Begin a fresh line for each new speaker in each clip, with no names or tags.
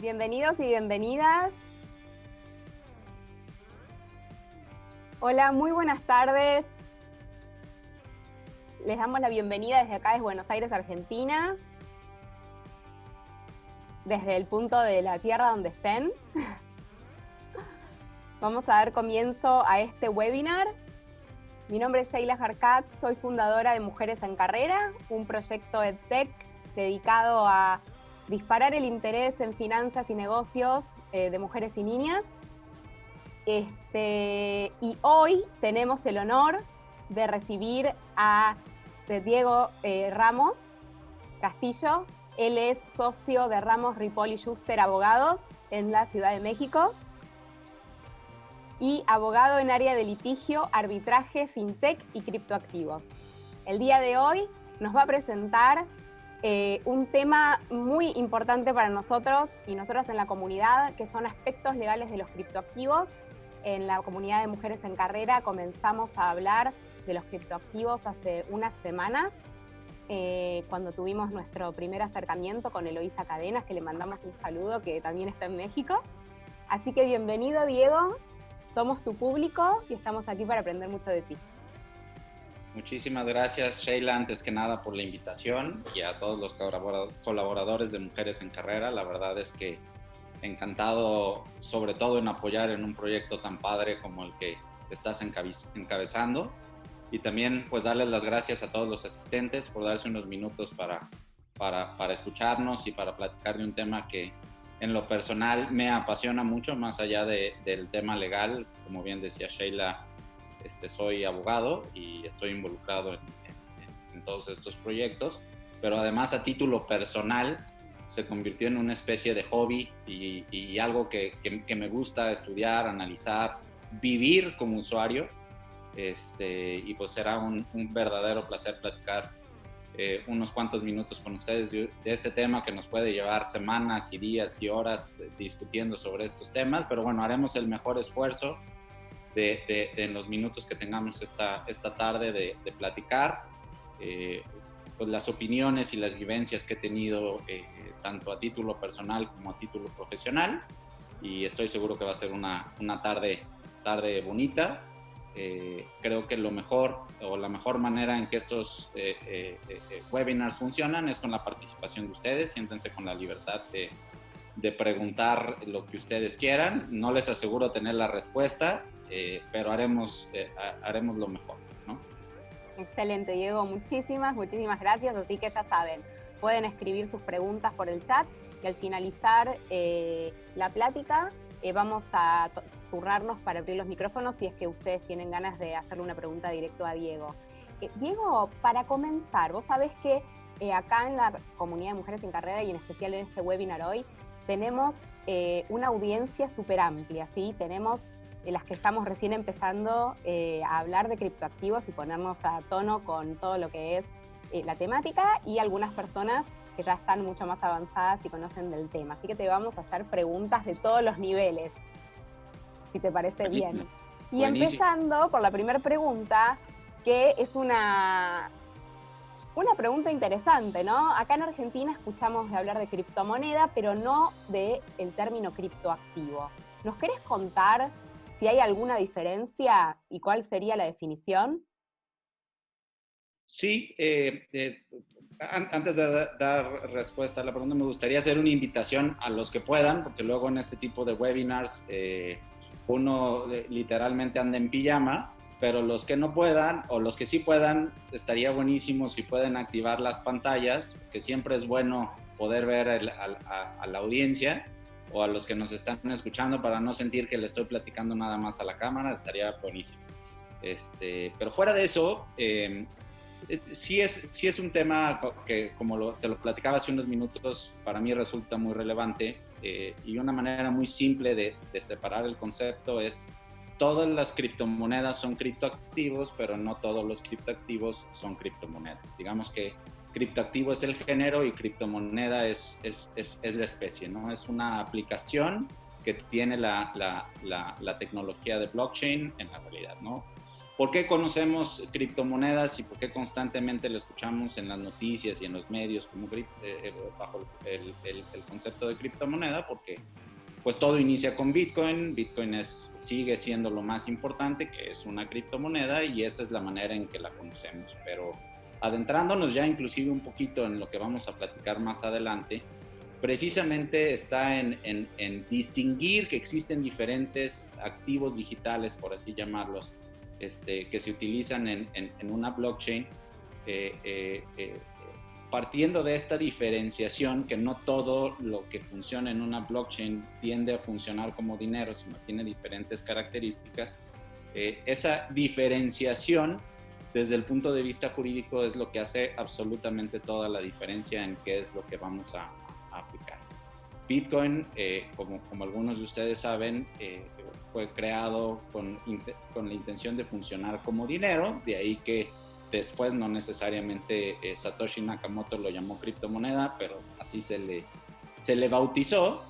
Bienvenidos y bienvenidas. Hola, muy buenas tardes. Les damos la bienvenida desde acá, desde Buenos Aires, Argentina. Desde el punto de la tierra donde estén. Vamos a dar comienzo a este webinar. Mi nombre es Sheila Harkat, soy fundadora de Mujeres en Carrera, un proyecto EdTech dedicado a disparar el interés en finanzas y negocios de mujeres y niñas. Y hoy tenemos el honor de recibir a Diego Ramos Castillo. Él es socio de Ramos, Ripoll y Schuster Abogados en la Ciudad de México y abogado en área de litigio, arbitraje, fintech y criptoactivos. El día de hoy nos va a presentar un tema muy importante para nosotros y nosotras en la comunidad, que son aspectos legales de los criptoactivos. En la comunidad de Mujeres en Carrera comenzamos a hablar de los criptoactivos hace unas semanas, cuando tuvimos nuestro primer acercamiento con Eloísa Cadenas, que le mandamos un saludo, que también está en México. Así que bienvenido, Diego. Somos tu público y estamos aquí para aprender mucho de ti.
Muchísimas gracias, Sheila, antes que nada por la invitación, y a todos los colaboradores de Mujeres en Carrera. La verdad es que encantado, sobre todo en apoyar en un proyecto tan padre como el que estás encabezando, y también pues darles las gracias a todos los asistentes por darse unos minutos para escucharnos y para platicar de un tema que en lo personal me apasiona mucho, más allá del tema legal. Como bien decía Sheila, soy abogado y estoy involucrado en todos estos proyectos, pero además a título personal se convirtió en una especie de hobby y algo que me gusta estudiar, analizar, vivir como usuario, y pues será un verdadero placer platicar unos cuantos minutos con ustedes de este tema que nos puede llevar semanas y días y horas discutiendo sobre estos temas, pero bueno, haremos el mejor esfuerzo en los minutos que tengamos esta tarde de platicar pues las opiniones y las vivencias que he tenido tanto a título personal como a título profesional, y estoy seguro que va a ser una tarde bonita. Creo que lo mejor o la mejor manera en que estos webinars funcionan es con la participación de ustedes. Siéntense con la libertad de preguntar lo que ustedes quieran. No les aseguro tener la respuesta, pero haremos lo mejor, ¿no?
Excelente, Diego. Muchísimas gracias. Así que ya saben, pueden escribir sus preguntas por el chat y al finalizar la plática vamos a turnarnos para abrir los micrófonos si es que ustedes tienen ganas de hacerle una pregunta directo a Diego. Diego, para comenzar, vos sabés que acá en la comunidad de Mujeres en Carrera y en especial en este webinar hoy, tenemos una audiencia súper amplia, ¿sí? Tenemos las que estamos recién empezando a hablar de criptoactivos y ponernos a tono con todo lo que es la temática, y algunas personas que ya están mucho más avanzadas y conocen del tema. Así que te vamos a hacer preguntas de todos los niveles, si te parece bien. Y
Buenísimo.
Empezando por la primera pregunta, que es una pregunta interesante, ¿no? Acá en Argentina escuchamos de hablar de criptomoneda, pero no del término criptoactivo. ¿Nos querés contar si hay alguna diferencia y cuál sería la definición?
Sí, antes de dar respuesta a la pregunta, me gustaría hacer una invitación a los que puedan, porque luego en este tipo de webinars uno literalmente anda en pijama, pero los que no puedan o los que sí puedan, estaría buenísimo si pueden activar las pantallas, que siempre es bueno poder ver a la audiencia o a los que nos están escuchando, para no sentir que le estoy platicando nada más a la cámara. Estaría buenísimo. Pero fuera de eso, sí es un tema que, como te lo platicaba hace unos minutos, para mí resulta muy relevante, y una manera muy simple de separar el concepto es: todas las criptomonedas son criptoactivos, pero no todos los criptoactivos son criptomonedas. Digamos que criptoactivo es el género y criptomoneda es la especie, ¿no? Es una aplicación que tiene la tecnología de blockchain en la realidad, ¿no? ¿Por qué conocemos criptomonedas y por qué constantemente lo escuchamos en las noticias y en los medios como bajo el concepto de criptomoneda? Porque pues todo inicia con Bitcoin. Bitcoin sigue siendo lo más importante, que es una criptomoneda, y esa es la manera en que la conocemos. Pero adentrándonos ya inclusive un poquito en lo que vamos a platicar más adelante, precisamente está en distinguir que existen diferentes activos digitales, por así llamarlos, que se utilizan en una blockchain, partiendo de esta diferenciación, que no todo lo que funciona en una blockchain tiende a funcionar como dinero, sino tiene diferentes características. Esa diferenciación desde el punto de vista jurídico es lo que hace absolutamente toda la diferencia en qué es lo que vamos a aplicar. Bitcoin, como algunos de ustedes saben, fue creado con la intención de funcionar como dinero, de ahí que después no necesariamente Satoshi Nakamoto lo llamó criptomoneda, pero así se le bautizó,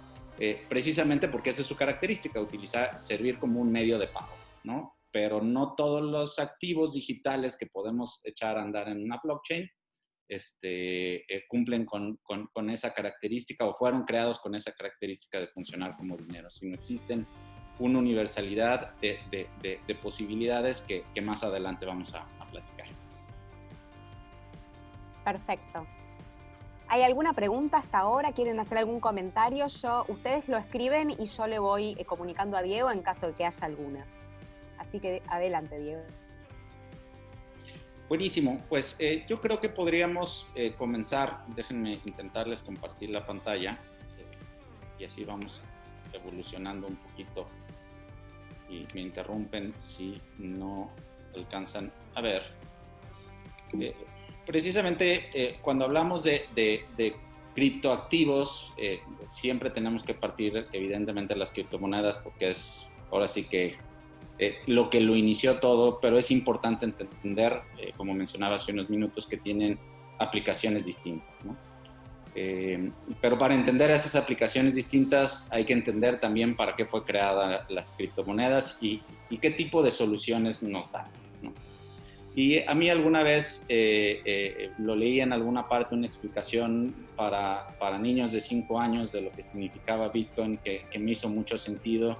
precisamente porque esa es su característica, servir como un medio de pago, ¿no? Pero no todos los activos digitales que podemos echar a andar en una blockchain cumplen con esa característica o fueron creados con esa característica de funcionar como dinero, sino existen una universalidad de posibilidades que más adelante vamos a platicar.
Perfecto. ¿Hay alguna pregunta hasta ahora? ¿Quieren hacer algún comentario? Ustedes lo escriben y yo le voy comunicando a Diego en caso de que haya alguna. Así que adelante, Diego.
Buenísimo, pues yo creo que podríamos comenzar. Déjenme intentarles compartir la pantalla y así vamos evolucionando un poquito y me interrumpen si no alcanzan a ver. Precisamente cuando hablamos de criptoactivos, siempre tenemos que partir evidentemente de las criptomonedas, porque es ahora sí que lo que lo inició todo, pero es importante entender, como mencionaba hace unos minutos, que tienen aplicaciones distintas, ¿no? Pero para entender esas aplicaciones distintas hay que entender también para qué fue creada las criptomonedas y qué tipo de soluciones nos dan, ¿no? Y a mí alguna vez lo leí en alguna parte, una explicación para niños de 5 años de lo que significaba Bitcoin, que me hizo mucho sentido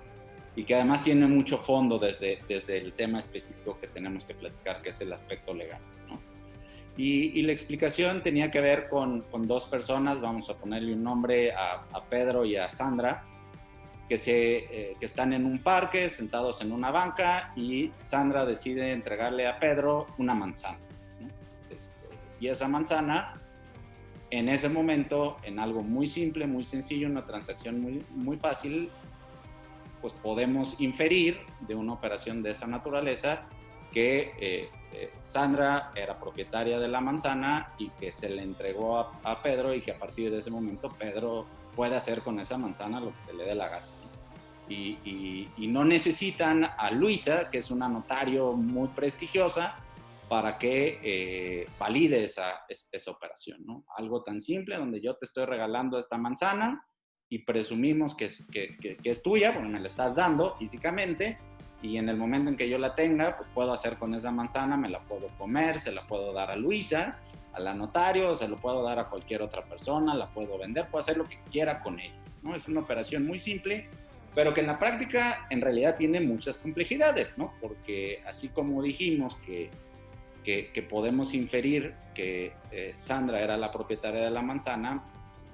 y que además tiene mucho fondo desde el tema específico que tenemos que platicar, que es el aspecto legal, ¿no? Y la explicación tenía que ver con dos personas, vamos a ponerle un nombre a Pedro y a Sandra, que están en un parque, sentados en una banca, y Sandra decide entregarle a Pedro una manzana, ¿no? Y esa manzana, en ese momento, en algo muy simple, muy sencillo, una transacción muy, muy fácil, pues podemos inferir de una operación de esa naturaleza que Sandra era propietaria de la manzana y que se le entregó a Pedro, y que a partir de ese momento Pedro puede hacer con esa manzana lo que se le dé la gana. Y no necesitan a Luisa, que es una notario muy prestigiosa, para que valide esa operación, ¿no? Algo tan simple donde yo te estoy regalando esta manzana y presumimos que es tuya, porque me la estás dando físicamente, y en el momento en que yo la tenga, pues puedo hacer con esa manzana, me la puedo comer, se la puedo dar a Luisa, a la notario, se lo puedo dar a cualquier otra persona, la puedo vender, puedo hacer lo que quiera con ella, ¿no? Es una operación muy simple, pero que en la práctica en realidad tiene muchas complejidades, ¿no? Porque así como dijimos que podemos inferir que Sandra era la propietaria de la manzana,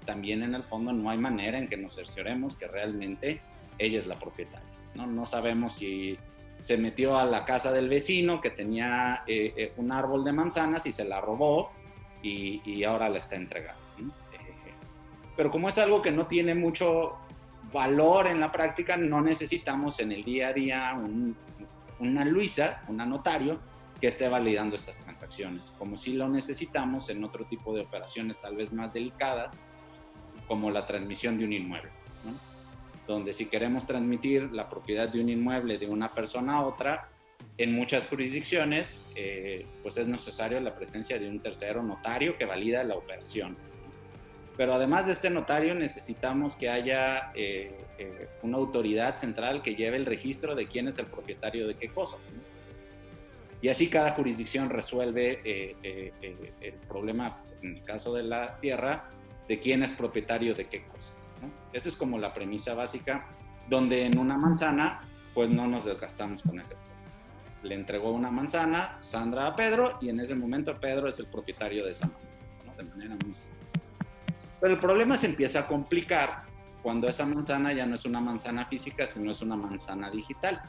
también en el fondo no hay manera en que nos cercioremos que realmente ella es la propietaria, ¿no? No sabemos si se metió a la casa del vecino que tenía un árbol de manzanas y se la robó y ahora la está entregando, ¿no? Pero como es algo que no tiene mucho valor en la práctica, no necesitamos en el día a día una Luisa, una notario, que esté validando estas transacciones, como si lo necesitamos en otro tipo de operaciones tal vez más delicadas, como la transmisión de un inmueble, ¿no? Donde si queremos transmitir la propiedad de un inmueble de una persona a otra, en muchas jurisdicciones, pues es necesario la presencia de un tercero notario que valida la operación. Pero además de este notario, necesitamos que haya una autoridad central que lleve el registro de quién es el propietario de qué cosas, ¿no? Y así cada jurisdicción resuelve el problema, en el caso de la tierra, de quién es propietario de qué cosas, ¿no? Esa es como la premisa básica, donde en una manzana, pues no nos desgastamos con ese problema. Le entregó una manzana Sandra a Pedro y en ese momento Pedro es el propietario de esa manzana, ¿no? De manera muy sencilla. Pero el problema se empieza a complicar cuando esa manzana ya no es una manzana física, sino es una manzana digital.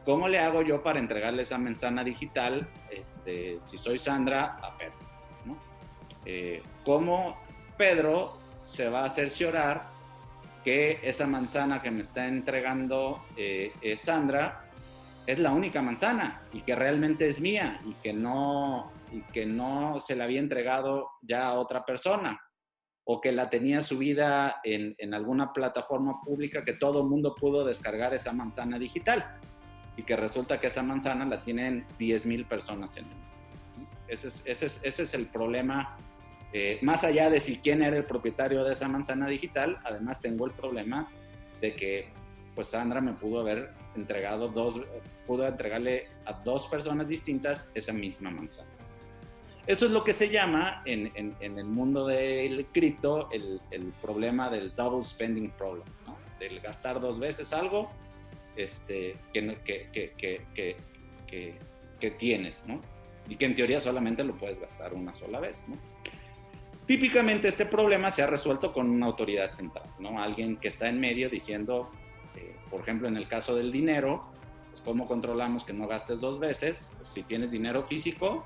¿Cómo le hago yo para entregarle esa manzana digital, si soy Sandra, a Pedro, ¿no? ¿Cómo Pedro se va a cerciorar que esa manzana que me está entregando Sandra es la única manzana y que realmente es mía y que no se la había entregado ya a otra persona, o que la tenía subida en alguna plataforma pública que todo el mundo pudo descargar esa manzana digital y que resulta que esa manzana la tienen 10,000 personas en el mundo? Ese es el problema. Más allá de si quién era el propietario de esa manzana digital, además tengo el problema de que pues Sandra me pudo haber pudo entregarle a 2 personas distintas esa misma manzana. Eso es lo que se llama en el mundo del cripto el problema del double spending problem, ¿no? Del gastar 2 veces algo que tienes, ¿no? Y que en teoría solamente lo puedes gastar una sola vez, ¿no? Típicamente este problema se ha resuelto con una autoridad central, ¿no? Alguien que está en medio diciendo, por ejemplo, en el caso del dinero, pues ¿cómo controlamos que no gastes 2 veces? Pues si tienes dinero físico,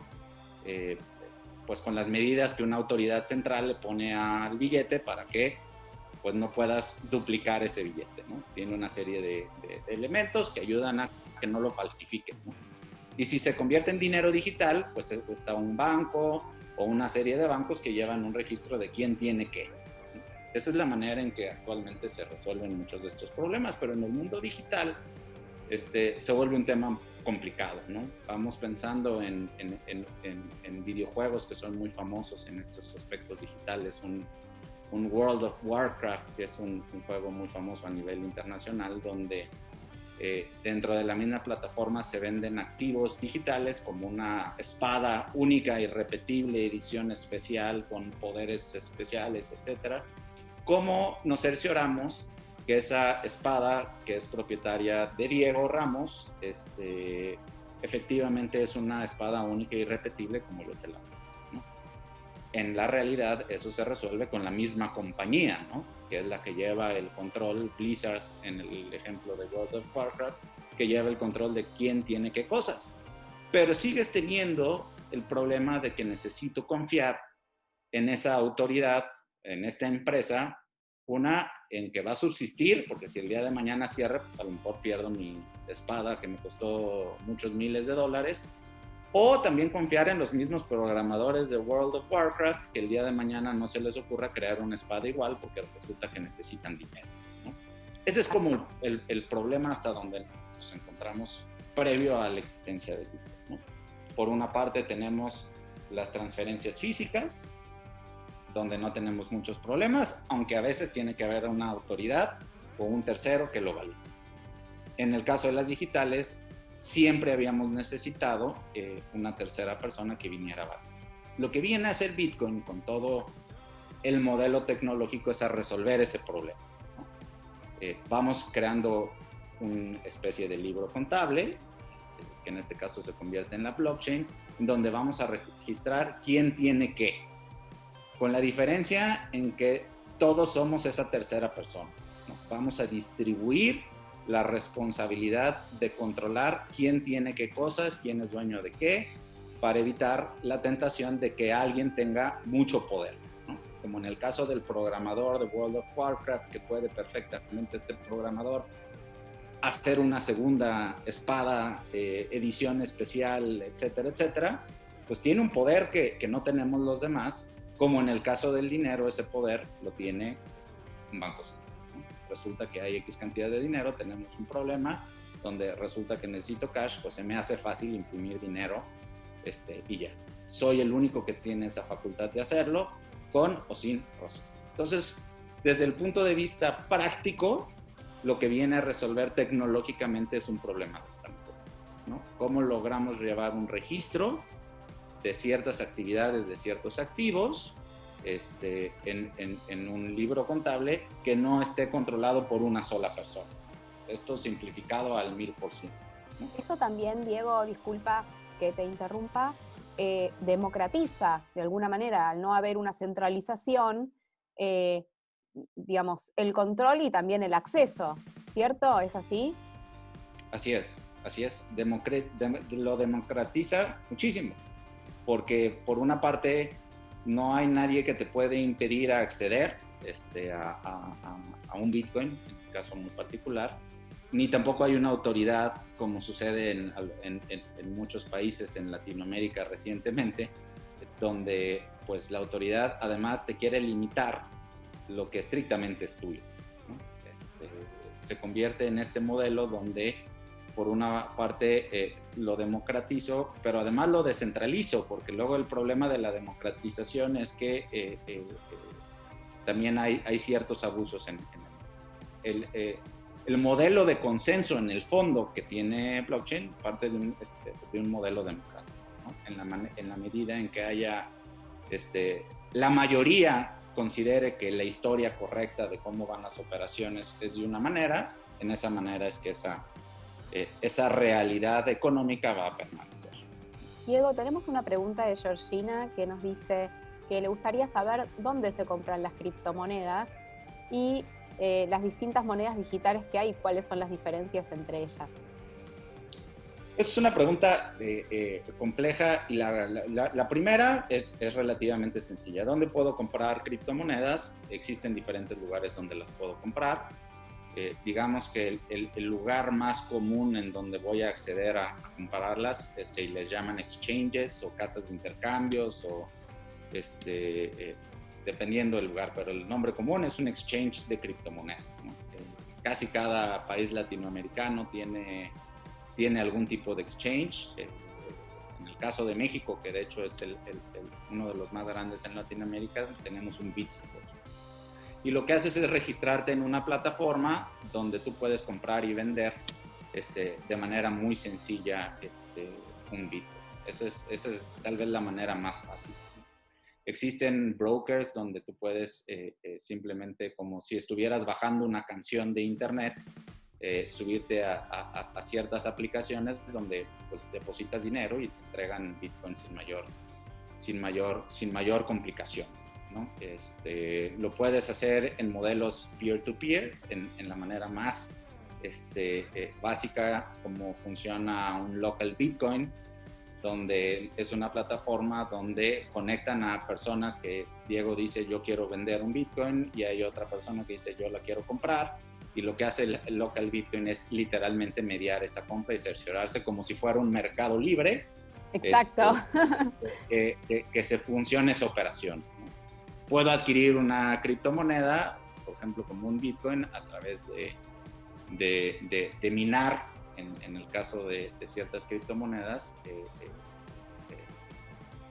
pues con las medidas que una autoridad central le pone al billete para que pues no puedas duplicar ese billete, ¿no? Tiene una serie de elementos que ayudan a que no lo falsifiques, ¿no? Y si se convierte en dinero digital, pues está un banco o una serie de bancos que llevan un registro de quién tiene qué. Esa es la manera en que actualmente se resuelven muchos de estos problemas, pero en el mundo digital se vuelve un tema complicado, ¿no? Vamos pensando en videojuegos que son muy famosos en estos aspectos digitales, un World of Warcraft, que es un juego muy famoso a nivel internacional, donde dentro de la misma plataforma se venden activos digitales como una espada única, irrepetible, edición especial con poderes especiales, etc. ¿Cómo nos cercioramos que esa espada, que es propietaria de Diego Ramos, efectivamente es una espada única e irrepetible como yo te la doy, ¿no? En la realidad eso se resuelve con la misma compañía, ¿no? Que es la que lleva el control, Blizzard en el ejemplo de World of Warcraft, que lleva el control de quién tiene qué cosas. Pero sigues teniendo el problema de que necesito confiar en esa autoridad, en esta empresa, una en que va a subsistir, porque si el día de mañana cierra, pues a lo mejor pierdo mi espada que me costó muchos miles de dólares, o también confiar en los mismos programadores de World of Warcraft, que el día de mañana no se les ocurra crear una espada igual porque resulta que necesitan dinero, ¿no? Ese es como el problema hasta donde nos encontramos previo a la existencia de Bitcoin, ¿no? Por una parte tenemos las transferencias físicas, donde no tenemos muchos problemas, aunque a veces tiene que haber una autoridad o un tercero que lo valide. En el caso de las digitales, siempre habíamos necesitado una tercera persona que viniera a validar. Lo que viene a hacer Bitcoin con todo el modelo tecnológico es a resolver ese problema, ¿no? Vamos creando una especie de libro contable, que en este caso se convierte en la blockchain, donde vamos a registrar quién tiene qué, con la diferencia en que todos somos esa tercera persona, ¿no? Vamos a distribuir la responsabilidad de controlar quién tiene qué cosas, quién es dueño de qué, para evitar la tentación de que alguien tenga mucho poder, ¿no? Como en el caso del programador de World of Warcraft, que puede perfectamente este programador hacer una segunda espada, edición especial, etcétera, etcétera, pues tiene un poder que no tenemos los demás, como en el caso del dinero, ese poder lo tiene un banco central, ¿no? Resulta que hay X cantidad de dinero, tenemos un problema donde resulta que necesito cash, pues se me hace fácil imprimir dinero y ya. Soy el único que tiene esa facultad de hacerlo, con o sin razón. Entonces, desde el punto de vista práctico, lo que viene a resolver tecnológicamente es un problema de esta naturaleza. ¿no? ¿Cómo logramos llevar un registro de ciertas actividades, de ciertos activos, en un libro contable que no esté controlado por una sola persona? Esto simplificado al 1000%. ¿no?
Esto también, Diego, disculpa que te interrumpa, democratiza de alguna manera, al no haber una centralización, digamos, el control y también el acceso, ¿cierto? ¿Es así?
Así es, así es. Lo democratiza muchísimo, porque por una parte no hay nadie que te puede impedir acceder a un Bitcoin, en este caso muy particular, ni tampoco hay una autoridad, como sucede en muchos países en Latinoamérica recientemente, donde pues la autoridad además te quiere limitar lo que estrictamente es tuyo, ¿no? Se convierte en este modelo donde por una parte lo democratizo, pero además lo descentralizo, porque luego el problema de la democratización es que también hay ciertos abusos en el modelo de consenso en el fondo que tiene blockchain, parte de un modelo democrático, ¿no? En la medida en que haya la mayoría considere que la historia correcta de cómo van las operaciones es de una manera, en esa manera es que esa realidad económica va a permanecer.
Diego, tenemos una pregunta de Georgina que nos dice que le gustaría saber dónde se compran las criptomonedas y las distintas monedas digitales que hay, cuáles son las diferencias entre ellas.
Es una pregunta compleja y la primera es relativamente sencilla. ¿Dónde puedo comprar criptomonedas? Existen diferentes lugares donde las puedo comprar. Digamos que el lugar más común en donde voy a acceder a comprarlas se les llaman exchanges o casas de intercambios o dependiendo del lugar, pero el nombre común es un exchange de criptomonedas, ¿no? Casi cada país latinoamericano tiene algún tipo de exchange. En el caso de México, que de hecho es uno de los más grandes en Latinoamérica, tenemos un BitSpot. Y lo que haces es registrarte en una plataforma donde tú puedes comprar y vender de manera muy sencilla un Bitcoin. Esa es tal vez la manera más fácil. Existen brokers donde tú puedes simplemente, como si estuvieras bajando una canción de internet, subirte a ciertas aplicaciones donde pues depositas dinero y te entregan Bitcoin sin mayor complicación, ¿no? Lo puedes hacer en modelos peer-to-peer, en la manera más básica, como funciona un local Bitcoin, donde es una plataforma donde conectan a personas que Diego dice yo quiero vender un Bitcoin y hay otra persona que dice yo la quiero comprar, y lo que hace el local Bitcoin es literalmente mediar esa compra y cerciorarse como si fuera un mercado libre.
Exacto.
Que se funcione esa operación, ¿no? Puedo adquirir una criptomoneda, por ejemplo como un Bitcoin, a través de minar, en el caso de ciertas criptomonedas,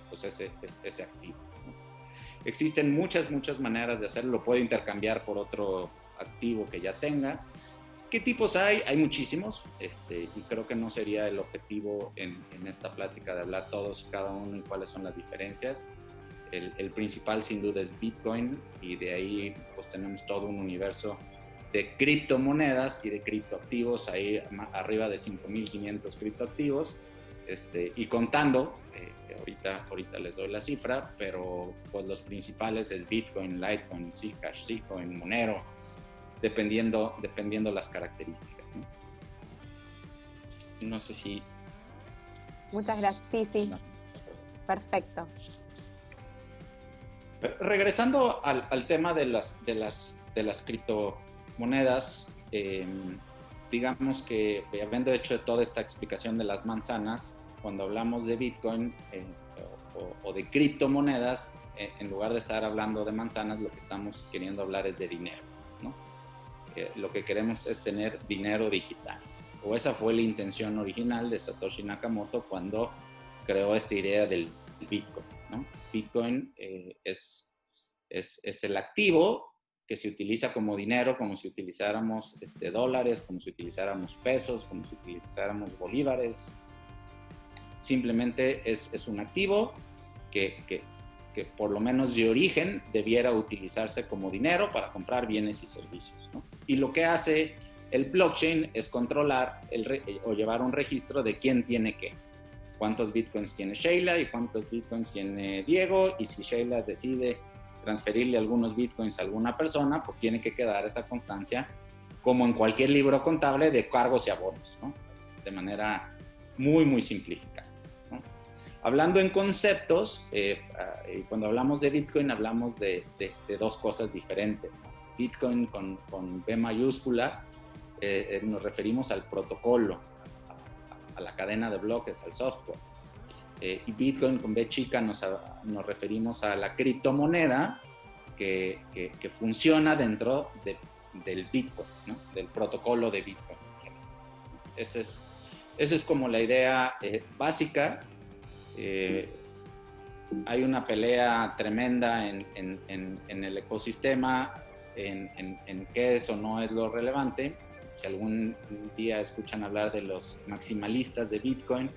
pues ese activo, ¿no? Existen muchas maneras de hacerlo. Lo puedo intercambiar por otro activo que ya tenga. ¿Qué tipos hay? Hay muchísimos, y creo que no sería el objetivo en esta plática de hablar todos y cada uno y cuáles son las diferencias. El principal sin duda es Bitcoin, y de ahí pues tenemos todo un universo de criptomonedas y de criptoactivos, ahí arriba de 5.500 criptoactivos, y contando, ahorita les doy la cifra, pero pues los principales es Bitcoin, Litecoin, Zcash, Zcoin, Monero, dependiendo las características, ¿no? No sé si...
Muchas gracias. Sí. No. Perfecto.
Regresando al tema de las criptomonedas, digamos que habiendo hecho toda esta explicación de las manzanas, cuando hablamos de Bitcoin o de criptomonedas, en lugar de estar hablando de manzanas, lo que estamos queriendo hablar es de dinero, ¿no? Lo que queremos es tener dinero digital, o esa fue la intención original de Satoshi Nakamoto cuando creó esta idea del Bitcoin, ¿no? Bitcoin es el activo que se utiliza como dinero, como si utilizáramos dólares, como si utilizáramos pesos, como si utilizáramos bolívares, simplemente es un activo que por lo menos de origen debiera utilizarse como dinero para comprar bienes y servicios, ¿no? Y lo que hace el blockchain es controlar o llevar un registro de quién tiene qué. Cuántos bitcoins tiene Sheila y cuántos bitcoins tiene Diego, y si Sheila decide transferirle algunos bitcoins a alguna persona, pues tiene que quedar esa constancia, como en cualquier libro contable, de cargos y abonos, ¿no? De manera muy, muy simplificada, ¿no? Hablando en conceptos, cuando hablamos de Bitcoin, hablamos de dos cosas diferentes, ¿no? Bitcoin con B mayúscula, nos referimos al protocolo, a la cadena de bloques, al software. Y Bitcoin con B chica nos referimos a la criptomoneda que funciona dentro del Bitcoin, ¿no? Del protocolo de Bitcoin. Esa es como la idea básica. Hay una pelea tremenda en el ecosistema en qué es o no es lo relevante. Si algún día escuchan hablar de los maximalistas de Bitcoin,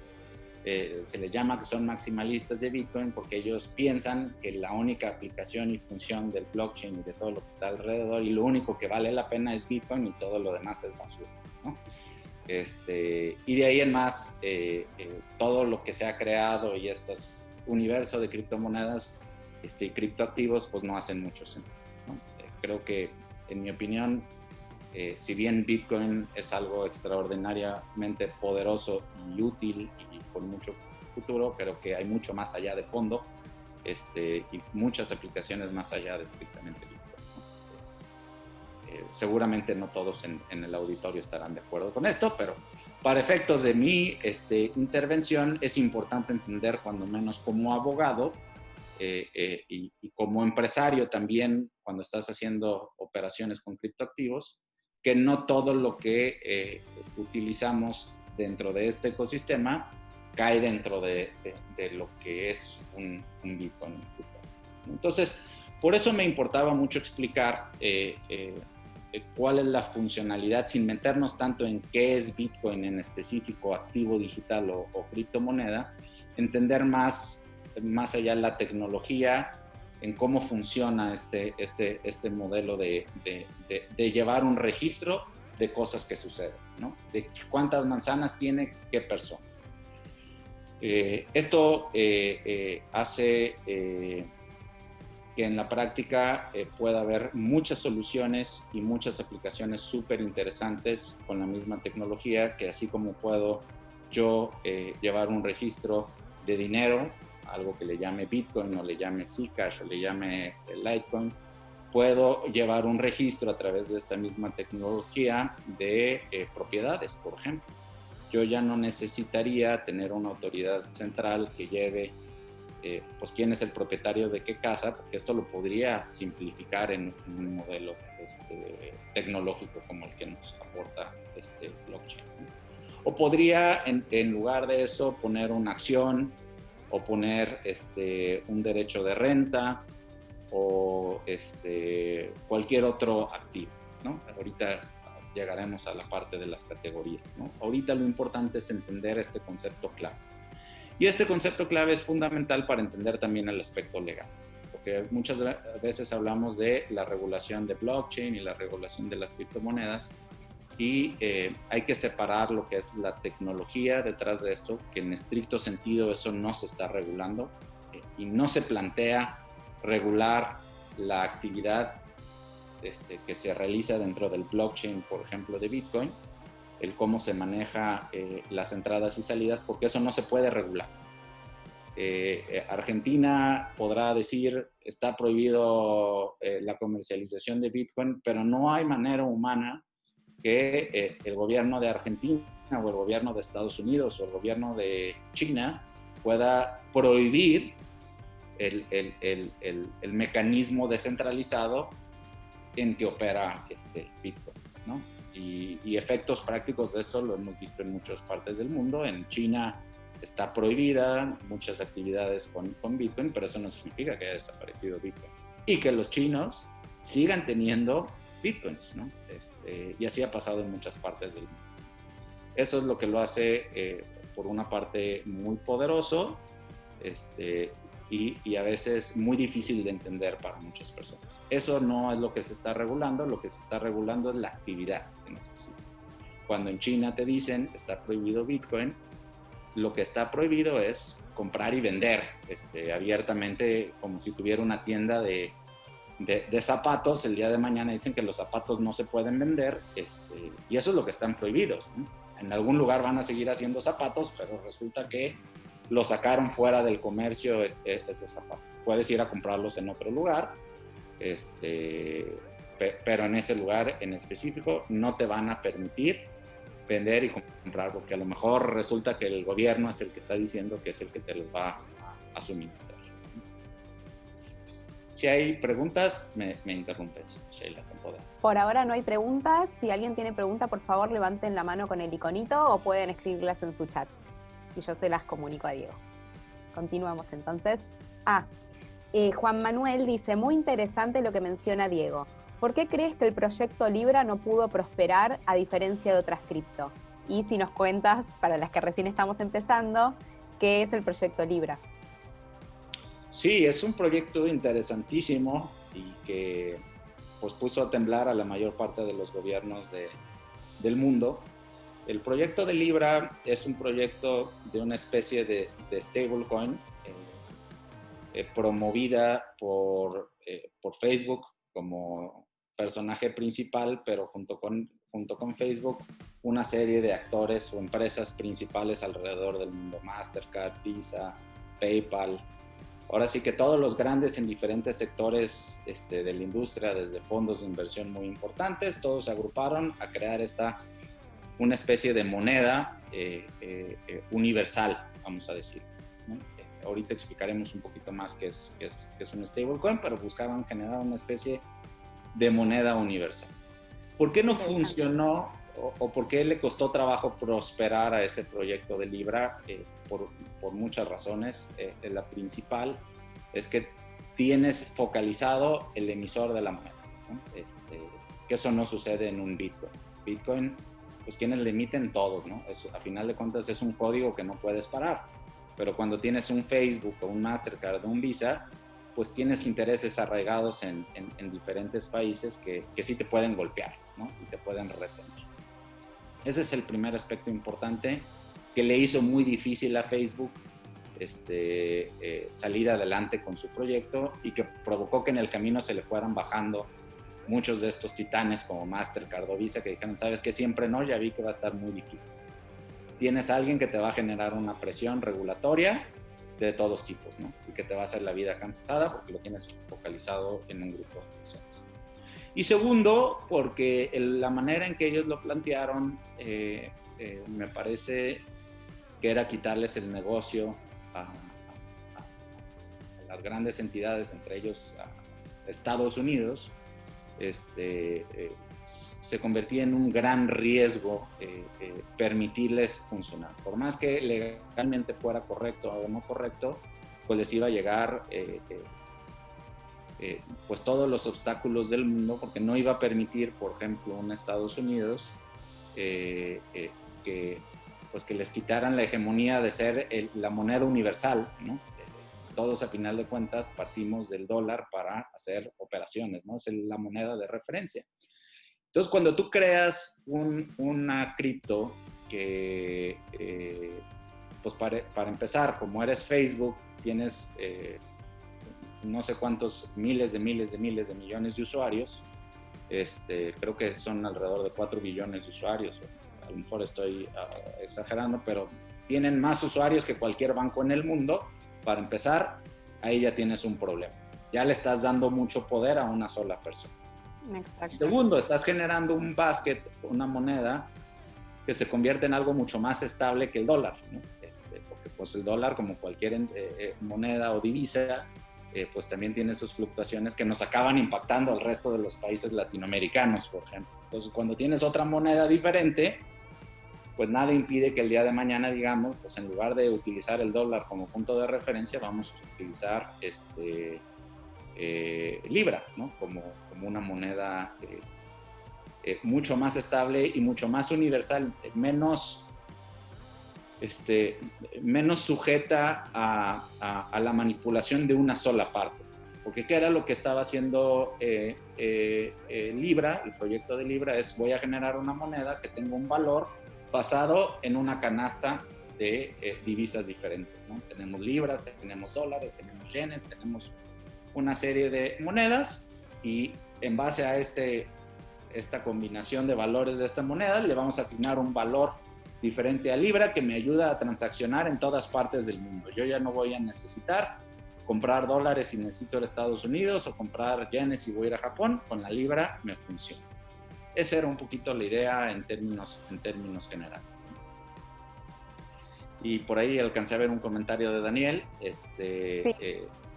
se les llama que son maximalistas de Bitcoin porque ellos piensan que la única aplicación y función del blockchain y de todo lo que está alrededor, y lo único que vale la pena, es Bitcoin, y todo lo demás es basura, ¿no? Y de ahí en más, todo lo que se ha creado y estos universos de criptomonedas y criptoactivos, pues no hacen mucho sentido, ¿no? Creo que, en mi opinión, si bien Bitcoin es algo extraordinariamente poderoso y útil y con mucho futuro, creo que hay mucho más allá de fondo, y muchas aplicaciones más allá de estrictamente Bitcoin, ¿no? Seguramente no todos en el auditorio estarán de acuerdo con esto, pero para efectos de mi intervención es importante entender, cuando menos como abogado, y como empresario también, cuando estás haciendo operaciones con criptoactivos, que no todo lo que utilizamos dentro de este ecosistema cae dentro de lo que es un Bitcoin. Entonces, por eso me importaba mucho explicar cuál es la funcionalidad, sin meternos tanto en qué es Bitcoin en específico, activo digital o criptomoneda, entender más allá la tecnología, en cómo funciona este modelo de llevar un registro de cosas que suceden, ¿no? De cuántas manzanas tiene qué persona. Esto hace que en la práctica pueda haber muchas soluciones y muchas aplicaciones súper interesantes con la misma tecnología, que así como puedo yo llevar un registro de dinero, algo que le llame Bitcoin o le llame Zcash o le llame Litecoin, puedo llevar un registro a través de esta misma tecnología de propiedades, por ejemplo. Yo ya no necesitaría tener una autoridad central que lleve pues quién es el propietario de qué casa, porque esto lo podría simplificar en un modelo tecnológico como el que nos aporta blockchain, ¿no? O podría, en lugar de eso, poner una acción, o poner un derecho de renta, o cualquier otro activo, ¿no? Ahorita llegaremos a la parte de las categorías, ¿no? Ahorita lo importante es entender este concepto clave. Y este concepto clave es fundamental para entender también el aspecto legal, porque muchas veces hablamos de la regulación de blockchain y la regulación de las criptomonedas, y hay que separar lo que es la tecnología detrás de esto, que en estricto sentido eso no se está regulando, y no se plantea regular la actividad que se realiza dentro del blockchain, por ejemplo, de Bitcoin, el cómo se maneja las entradas y salidas, porque eso no se puede regular. Argentina podrá decir, está prohibido la comercialización de Bitcoin, pero no hay manera humana que el gobierno de Argentina o el gobierno de Estados Unidos o el gobierno de China pueda prohibir el mecanismo descentralizado en que opera Bitcoin, ¿no? Y efectos prácticos de eso lo hemos visto en muchas partes del mundo. En China está prohibida muchas actividades con Bitcoin, pero eso no significa que haya desaparecido Bitcoin y que los chinos sigan teniendo Bitcoins, ¿no? Y así ha pasado en muchas partes del mundo. Eso es lo que lo hace por una parte muy poderoso, y a veces muy difícil de entender para muchas personas. Eso no es lo que se está regulando, lo que se está regulando es la actividad en específico. Cuando en China te dicen está prohibido Bitcoin, lo que está prohibido es comprar y vender abiertamente, como si tuviera una tienda de zapatos. El día de mañana dicen que los zapatos no se pueden vender, y eso es lo que están prohibidos, ¿no? En algún lugar van a seguir haciendo zapatos, pero resulta que lo sacaron fuera del comercio esos zapatos. Puedes ir a comprarlos en otro lugar, pero en ese lugar en específico no te van a permitir vender y comprar, porque a lo mejor resulta que el gobierno es el que está diciendo que es el que te los va a suministrar. Si hay preguntas, me interrumpes, Sheila, con poder.
Por ahora no hay preguntas. Si alguien tiene pregunta, por favor, levanten la mano con el iconito o pueden escribirlas en su chat. Y yo se las comunico a Diego. Continuamos entonces. Juan Manuel dice, muy interesante lo que menciona Diego. ¿Por qué crees que el proyecto Libra no pudo prosperar a diferencia de otras cripto? Y si nos cuentas, para las que recién estamos empezando, ¿qué es el proyecto Libra?
Sí, es un proyecto interesantísimo y que pues puso a temblar a la mayor parte de los gobiernos del mundo. El proyecto de Libra es un proyecto de una especie de stablecoin promovida por Facebook como personaje principal, pero junto con Facebook una serie de actores o empresas principales alrededor del mundo: Mastercard, Visa, PayPal. Ahora sí que todos los grandes en diferentes sectores de la industria, desde fondos de inversión muy importantes, todos se agruparon a crear una especie de moneda universal, vamos a decir, ¿no? Ahorita explicaremos un poquito más qué es un stablecoin, pero buscaban generar una especie de moneda universal. ¿Por qué no funcionó o por qué le costó trabajo prosperar a ese proyecto de Libra? Por muchas razones. La principal es que tienes focalizado el emisor de la moneda, ¿no? Que eso no sucede en un Bitcoin. Bitcoin, pues quienes le emiten todos, ¿no? Eso, a final de cuentas, es un código que no puedes parar. Pero cuando tienes un Facebook o un Mastercard o un Visa, pues tienes intereses arraigados en diferentes países que sí te pueden golpear, ¿no? Y te pueden retener. Ese es el primer aspecto importante que le hizo muy difícil a Facebook salir adelante con su proyecto y que provocó que en el camino se le fueran bajando muchos de estos titanes como Mastercard o Visa, que dijeron, ¿sabes qué? Siempre no, ya vi que va a estar muy difícil. Tienes a alguien que te va a generar una presión regulatoria de todos tipos, ¿no? Y que te va a hacer la vida cansada porque lo tienes focalizado en un grupo de personas. Y segundo, porque la manera en que ellos lo plantearon me parece que era quitarles el negocio a las grandes entidades, entre ellos a Estados Unidos. Se convertía en un gran riesgo permitirles funcionar. Por más que legalmente fuera correcto o no correcto, pues les iba a llegar pues todos los obstáculos del mundo, porque no iba a permitir, por ejemplo, un Estados Unidos que les quitaran la hegemonía de ser la moneda universal, ¿no? Todos a final de cuentas partimos del dólar para hacer operaciones, ¿no? Es la moneda de referencia. Entonces, cuando tú creas una cripto que, pues para empezar, como eres Facebook, tienes no sé cuántos miles de millones de usuarios, creo que son alrededor de 4 billones de usuarios, a lo mejor estoy exagerando, pero tienen más usuarios que cualquier banco en el mundo. Para empezar, ahí ya tienes un problema. Ya le estás dando mucho poder a una sola persona.
Exacto.
Segundo, estás generando un basket, una moneda que se convierte en algo mucho más estable que el dólar, ¿no? Porque pues el dólar, como cualquier moneda o divisa, pues también tiene sus fluctuaciones que nos acaban impactando al resto de los países latinoamericanos, por ejemplo. Entonces, cuando tienes otra moneda diferente, pues nada impide que el día de mañana digamos, pues en lugar de utilizar el dólar como punto de referencia, vamos a utilizar Libra, ¿no? Como una moneda mucho más estable y mucho más universal, menos menos sujeta a la manipulación de una sola parte. Porque ¿qué era lo que estaba haciendo Libra? El proyecto de Libra es: voy a generar una moneda que tenga un valor basado en una canasta de divisas diferentes, ¿no? Tenemos libras, tenemos dólares, tenemos yenes, tenemos una serie de monedas, y en base a esta combinación de valores de esta moneda le vamos a asignar un valor diferente a Libra que me ayuda a transaccionar en todas partes del mundo. Yo ya no voy a necesitar comprar dólares si necesito ir a Estados Unidos, o comprar yenes si voy a ir a Japón. Con la Libra me funciona. Esa era un poquito la idea en términos generales. Y por ahí alcancé a ver un comentario de Daniel.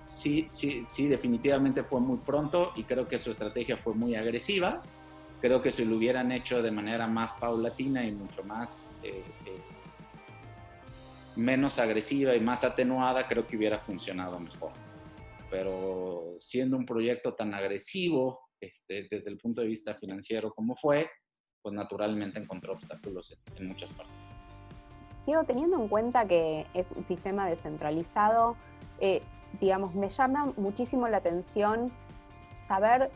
Sí, definitivamente fue muy pronto, y creo que su estrategia fue muy agresiva. Creo que si lo hubieran hecho de manera más paulatina y mucho más menos agresiva y más atenuada, creo que hubiera funcionado mejor. Pero siendo un proyecto tan agresivo desde el punto de vista financiero como fue, pues naturalmente encontró obstáculos en muchas partes.
Diego, teniendo en cuenta que es un sistema descentralizado, digamos, me llama muchísimo la atención saber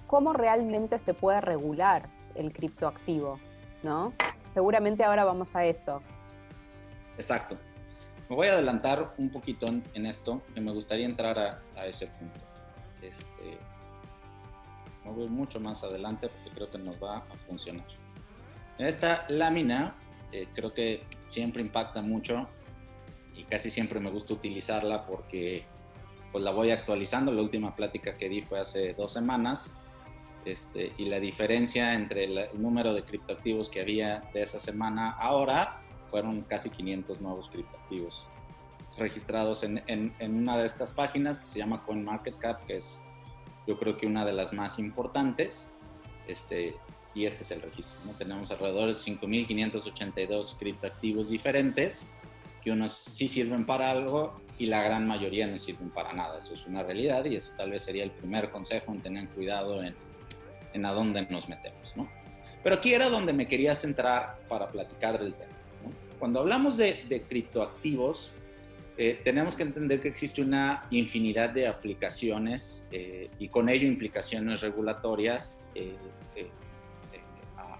cómo realmente se puede regular el criptoactivo, ¿no? Seguramente ahora vamos a eso.
Exacto. Me voy a adelantar un poquito en esto, que me gustaría entrar a ese punto. Me voy mucho más adelante porque creo que nos va a funcionar. En esta lámina creo que siempre impacta mucho, y casi siempre me gusta utilizarla porque pues la voy actualizando. La última plática que di fue hace 2 semanas, y la diferencia entre el número de criptoactivos que había de esa semana ahora fueron casi 500 nuevos criptoactivos registrados en una de estas páginas que se llama CoinMarketCap, que es, yo creo que una de las más importantes, y este es el registro, ¿no? Tenemos alrededor de 5.582 criptoactivos diferentes, que unos sí sirven para algo y la gran mayoría no sirven para nada. Eso es una realidad, y eso tal vez sería el primer consejo, en tener cuidado en a dónde nos metemos, ¿no? Pero aquí era donde me quería centrar para platicar del tema, ¿no? Cuando hablamos de criptoactivos, tenemos que entender que existe una infinidad de aplicaciones y con ello implicaciones regulatorias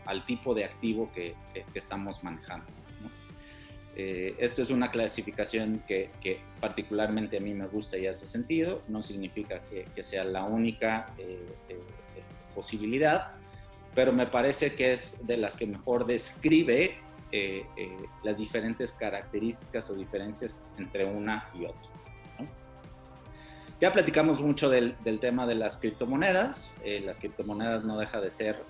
al tipo de activo que estamos manejando, ¿no? Esto es una clasificación que particularmente a mí me gusta y hace sentido. No significa que sea la única posibilidad, pero me parece que es de las que mejor describe las diferentes características o diferencias entre una y otra, ¿no? Ya platicamos mucho del tema de las criptomonedas. Las criptomonedas no deja de ser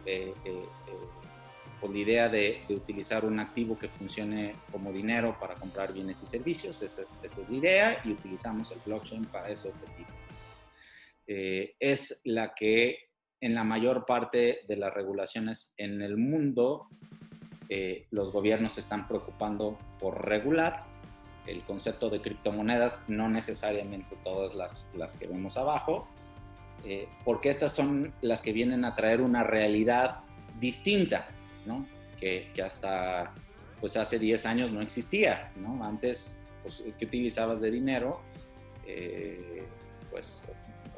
con la idea de utilizar un activo que funcione como dinero para comprar bienes y servicios. Esa es la idea, y utilizamos el blockchain para ese objetivo. Es la que en la mayor parte de las regulaciones en el mundo los gobiernos se están preocupando por regular. El concepto de criptomonedas, no necesariamente todas las que vemos abajo, porque estas son las que vienen a traer una realidad distinta, ¿no? Que hasta pues hace 10 años no existía, ¿no? Antes, pues, ¿qué utilizabas de dinero? Pues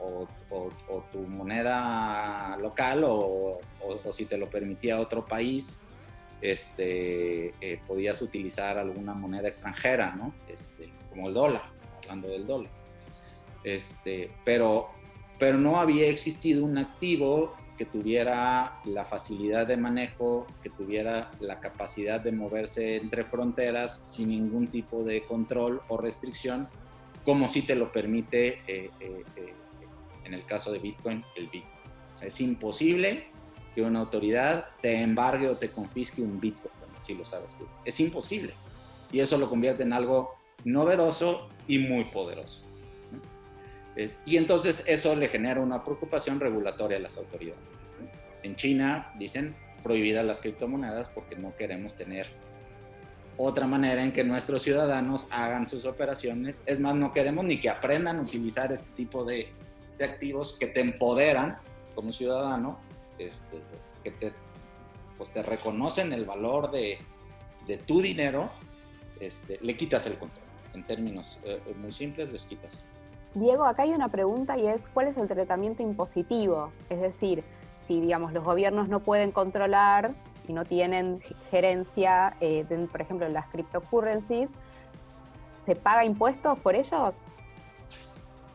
o tu moneda local, o si te lo permitía otro país, podías utilizar alguna moneda extranjera, ¿no? Como el dólar, hablando del dólar. Pero no había existido un activo que tuviera la facilidad de manejo, que tuviera la capacidad de moverse entre fronteras sin ningún tipo de control o restricción, como sí te lo permite en el caso de Bitcoin, el Bitcoin. O sea, es imposible que una autoridad te embargue o te confisque un Bitcoin, si lo sabes tú. Es imposible. Y eso lo convierte en algo novedoso y muy poderoso, ¿no? Y entonces eso le genera una preocupación regulatoria a las autoridades, ¿no? En China dicen prohibidas las criptomonedas porque no queremos tener otra manera en que nuestros ciudadanos hagan sus operaciones. Es más, no queremos ni que aprendan a utilizar este tipo de activos que te empoderan como ciudadano, que te reconocen el valor de tu dinero, le quitas el control. En términos muy simples, les quitas.
Diego, acá hay una pregunta y es, ¿cuál es el tratamiento impositivo? Es decir, si, digamos, los gobiernos no pueden controlar y no tienen gerencia, por ejemplo, en las cryptocurrencies, ¿se paga impuestos por ellos?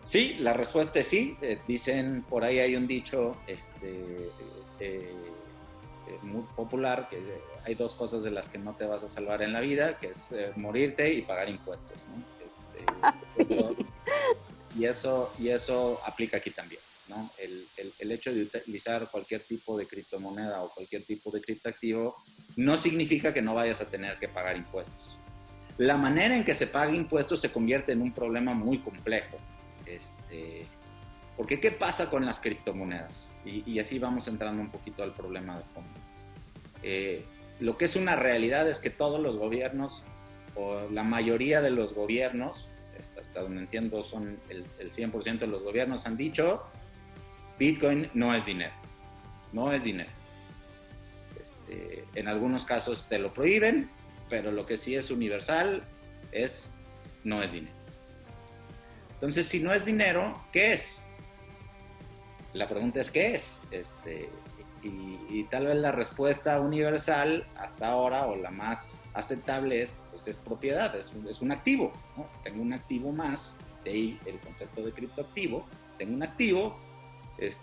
Sí, la respuesta es sí. Dicen, por ahí hay un dicho muy popular, que hay dos cosas de las que no te vas a salvar en la vida, que es morirte y pagar impuestos, ¿no?
Sí.
Y eso aplica aquí también, ¿no? El hecho de utilizar cualquier tipo de criptomoneda o cualquier tipo de criptoactivo no significa que no vayas a tener que pagar impuestos. La manera en que se paga impuestos se convierte en un problema muy complejo. Porque ¿qué pasa con las criptomonedas? Y así vamos entrando un poquito al problema de fondo. Lo que es una realidad es que todos los gobiernos, o la mayoría de los gobiernos, hasta donde entiendo son el 100% de los gobiernos, han dicho, Bitcoin no es dinero. No es dinero. En algunos casos te lo prohíben, pero lo que sí es universal no es dinero. Entonces, si no es dinero, ¿qué es? La pregunta es ¿qué es? Y tal vez la respuesta universal hasta ahora, o la más aceptable, pues es propiedad, es un activo, ¿no? Tengo un activo más, de ahí el concepto de criptoactivo. Tengo un activo que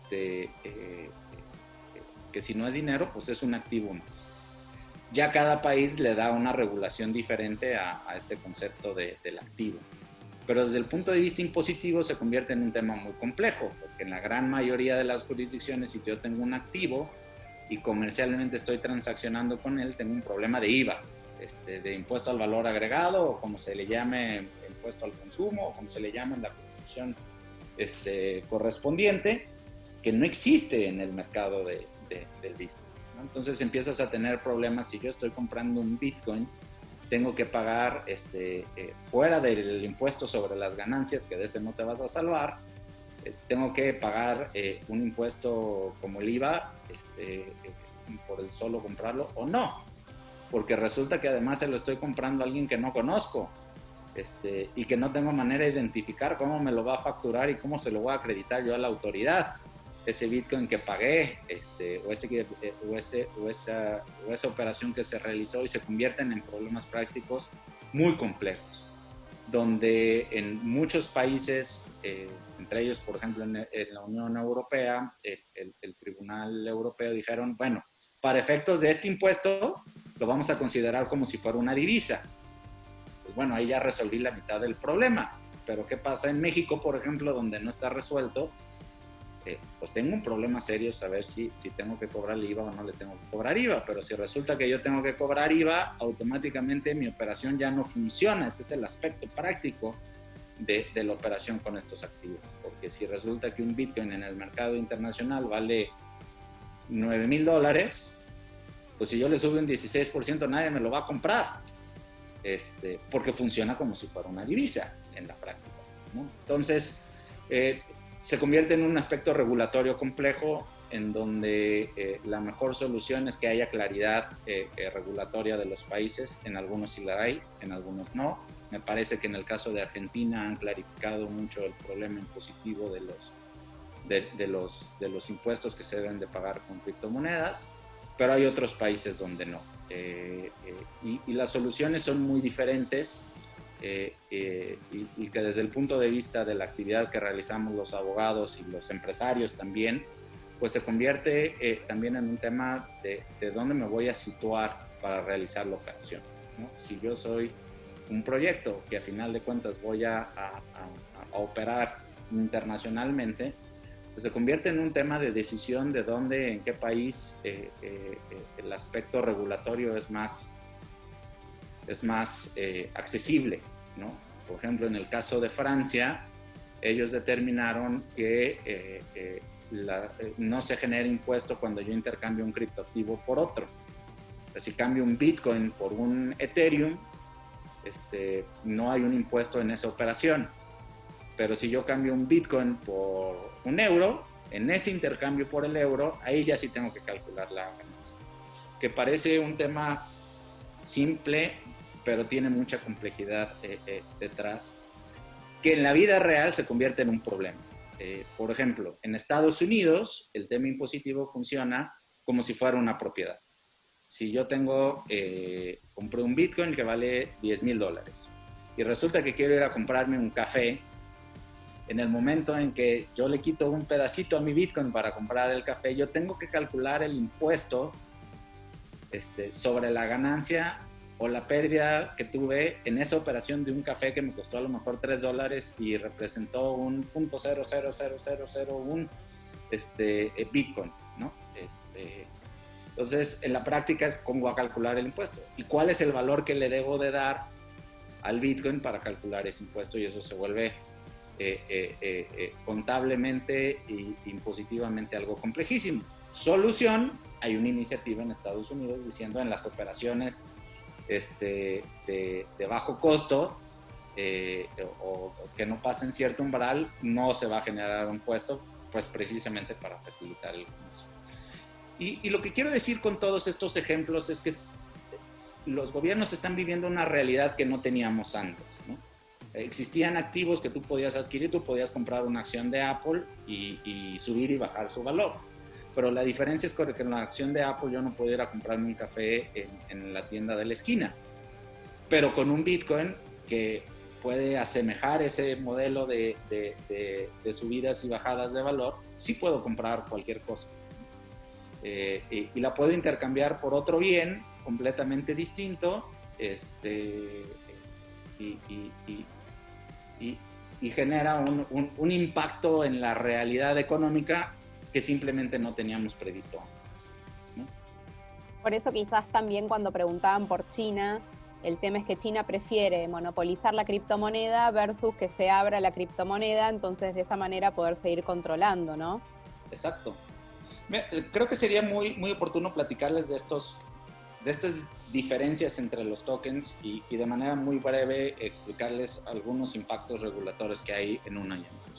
si no es dinero, pues es un activo más. Ya cada país le da una regulación diferente a este concepto del activo. Pero desde el punto de vista impositivo se convierte en un tema muy complejo, porque en la gran mayoría de las jurisdicciones, si yo tengo un activo y comercialmente estoy transaccionando con él, tengo un problema de IVA, de impuesto al valor agregado, o como se le llame, impuesto al consumo, o como se le llame en la jurisdicción correspondiente, que no existe en el mercado del Bitcoin, ¿no? Entonces empiezas a tener problemas. Si yo estoy comprando un Bitcoin, tengo que pagar fuera del impuesto sobre las ganancias, que de ese no te vas a salvar, tengo que pagar un impuesto como el IVA por el solo comprarlo o no, porque resulta que además se lo estoy comprando a alguien que no conozco y que no tengo manera de identificar cómo me lo va a facturar y cómo se lo voy a acreditar yo a la autoridad. Ese Bitcoin que pagué o esa operación que se realizó, y se convierten en problemas prácticos muy complejos, donde en muchos países, entre ellos, por ejemplo, en la Unión Europea, el Tribunal Europeo dijeron, bueno, para efectos de este impuesto, lo vamos a considerar como si fuera una divisa. Pues bueno, ahí ya resolví la mitad del problema. Pero ¿qué pasa en México, por ejemplo, donde no está resuelto? Pues tengo un problema serio saber si tengo que cobrar IVA o no le tengo que cobrar IVA, pero si resulta que yo tengo que cobrar IVA, automáticamente mi operación ya no funciona. Ese es el aspecto práctico de la operación con estos activos, porque si resulta que un Bitcoin en el mercado internacional vale $9,000, pues si yo le subo un 16%, nadie me lo va a comprar, porque funciona como si fuera una divisa en la práctica, ¿no? Entonces, se convierte en un aspecto regulatorio complejo, en donde la mejor solución es que haya claridad regulatoria de los países. En algunos sí la hay, en algunos no. Me parece que en el caso de Argentina han clarificado mucho el problema impositivo de los impuestos que se deben de pagar con criptomonedas, pero hay otros países donde no. Y las soluciones son muy diferentes. Y que desde el punto de vista de la actividad que realizamos los abogados y los empresarios también, pues se convierte también en un tema de dónde me voy a situar para realizar la operación, ¿no? Si yo soy un proyecto que a final de cuentas voy a operar internacionalmente, pues se convierte en un tema de decisión de dónde, en qué país el aspecto regulatorio es más accesible, ¿no? Por ejemplo, en el caso de Francia, ellos determinaron que no se genera impuesto cuando yo intercambio un criptoactivo por otro. O sea, si cambio un Bitcoin por un Ethereum, no hay un impuesto en esa operación. Pero si yo cambio un Bitcoin por un euro, en ese intercambio por el euro, ahí ya sí tengo que calcular la ganancia. Que parece un tema simple, pero tiene mucha complejidad detrás, que en la vida real se convierte en un problema. Por ejemplo, en Estados Unidos, el tema impositivo funciona como si fuera una propiedad. Si yo compré un Bitcoin que vale $10,000 y resulta que quiero ir a comprarme un café, en el momento en que yo le quito un pedacito a mi Bitcoin para comprar el café, yo tengo que calcular el impuesto sobre la ganancia o la pérdida que tuve en esa operación de un café que me costó a lo mejor $3 y representó un 0.000001 Bitcoin, ¿no? Entonces, en la práctica es cómo va a calcular el impuesto y cuál es el valor que le debo de dar al Bitcoin para calcular ese impuesto, y eso se vuelve contablemente e impositivamente algo complejísimo. Solución: hay una iniciativa en Estados Unidos diciendo en las operaciones de bajo costo o que no pasen cierto umbral, no se va a generar un impuesto, pues precisamente para facilitar el comercio. Y lo que quiero decir con todos estos ejemplos es que los gobiernos están viviendo una realidad que no teníamos antes, ¿no? Existían activos que tú podías adquirir, tú podías comprar una acción de Apple y subir y bajar su valor. Pero la diferencia es que en la acción de Apple yo no puedo ir a comprarme un café en la tienda de la esquina. Pero con un Bitcoin que puede asemejar ese modelo de subidas y bajadas de valor, sí puedo comprar cualquier cosa. Y la puedo intercambiar por otro bien completamente distinto, y genera un impacto en la realidad económica que simplemente no teníamos previsto antes, ¿no?
Por eso quizás también cuando preguntaban por China, el tema es que China prefiere monopolizar la criptomoneda versus que se abra la criptomoneda, entonces de esa manera poder seguir controlando, ¿no?
Exacto. Creo que sería muy, muy oportuno platicarles de estas diferencias entre los tokens y de manera muy breve explicarles algunos impactos regulatorios que hay en una y en otra.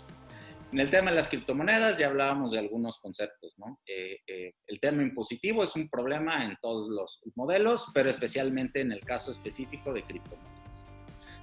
En el tema de las criptomonedas ya hablábamos de algunos conceptos, ¿no? El tema impositivo es un problema en todos los modelos, pero especialmente en el caso específico de criptomonedas.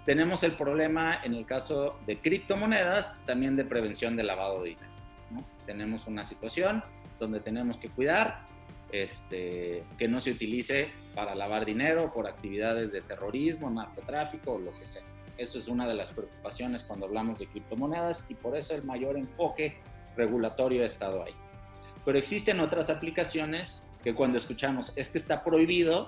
Tenemos el problema en el caso de criptomonedas también de prevención de lavado de dinero, ¿no? Tenemos una situación donde tenemos que cuidar que no se utilice para lavar dinero por actividades de terrorismo, narcotráfico o lo que sea. Eso es una de las preocupaciones cuando hablamos de criptomonedas y por eso el mayor enfoque regulatorio ha estado ahí. Pero existen otras aplicaciones que cuando escuchamos es que está prohibido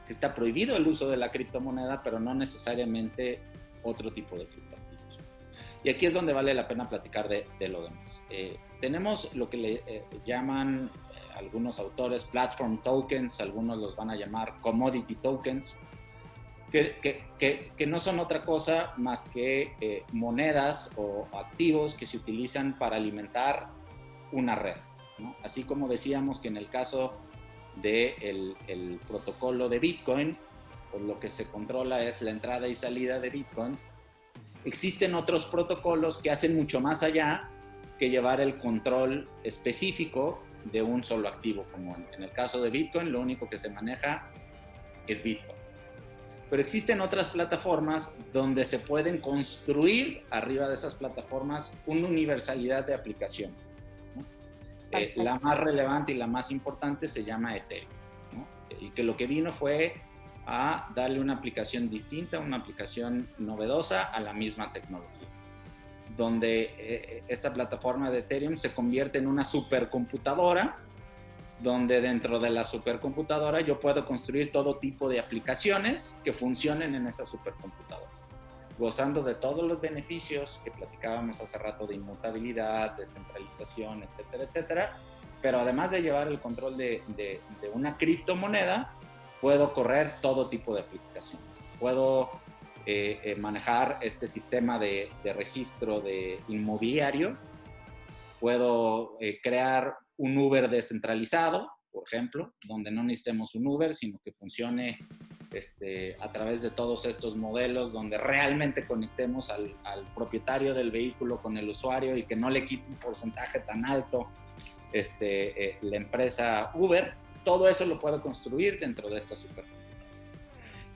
el uso de la criptomoneda, pero no necesariamente otro tipo de criptoactivos. Y aquí es donde vale la pena platicar de lo demás. Tenemos lo que le llaman algunos autores platform tokens, algunos los van a llamar commodity tokens, que no son otra cosa más que monedas o activos que se utilizan para alimentar una red, ¿no? Así como decíamos que en el caso del protocolo de Bitcoin, pues lo que se controla es la entrada y salida de Bitcoin. Existen otros protocolos que hacen mucho más allá que llevar el control específico de un solo activo, como en el caso de Bitcoin, lo único que se maneja es Bitcoin. Pero existen otras plataformas donde se pueden construir arriba de esas plataformas una universalidad de aplicaciones, ¿no? La más relevante y la más importante se llama Ethereum, ¿no? Y que lo que vino fue a darle una aplicación distinta, una aplicación novedosa a la misma tecnología, donde esta plataforma de Ethereum se convierte en una supercomputadora, donde dentro de la supercomputadora yo puedo construir todo tipo de aplicaciones que funcionen en esa supercomputadora, gozando de todos los beneficios que platicábamos hace rato de inmutabilidad, descentralización, etcétera, etcétera. Pero además de llevar el control de una criptomoneda, puedo correr todo tipo de aplicaciones. Puedo manejar este sistema de registro de inmobiliario. Puedo crear un Uber descentralizado, por ejemplo, donde no necesitemos un Uber, sino que funcione a través de todos estos modelos, donde realmente conectemos al propietario del vehículo con el usuario y que no le quite un porcentaje tan alto la empresa Uber. Todo eso lo puedo construir dentro de esta supercomputadora.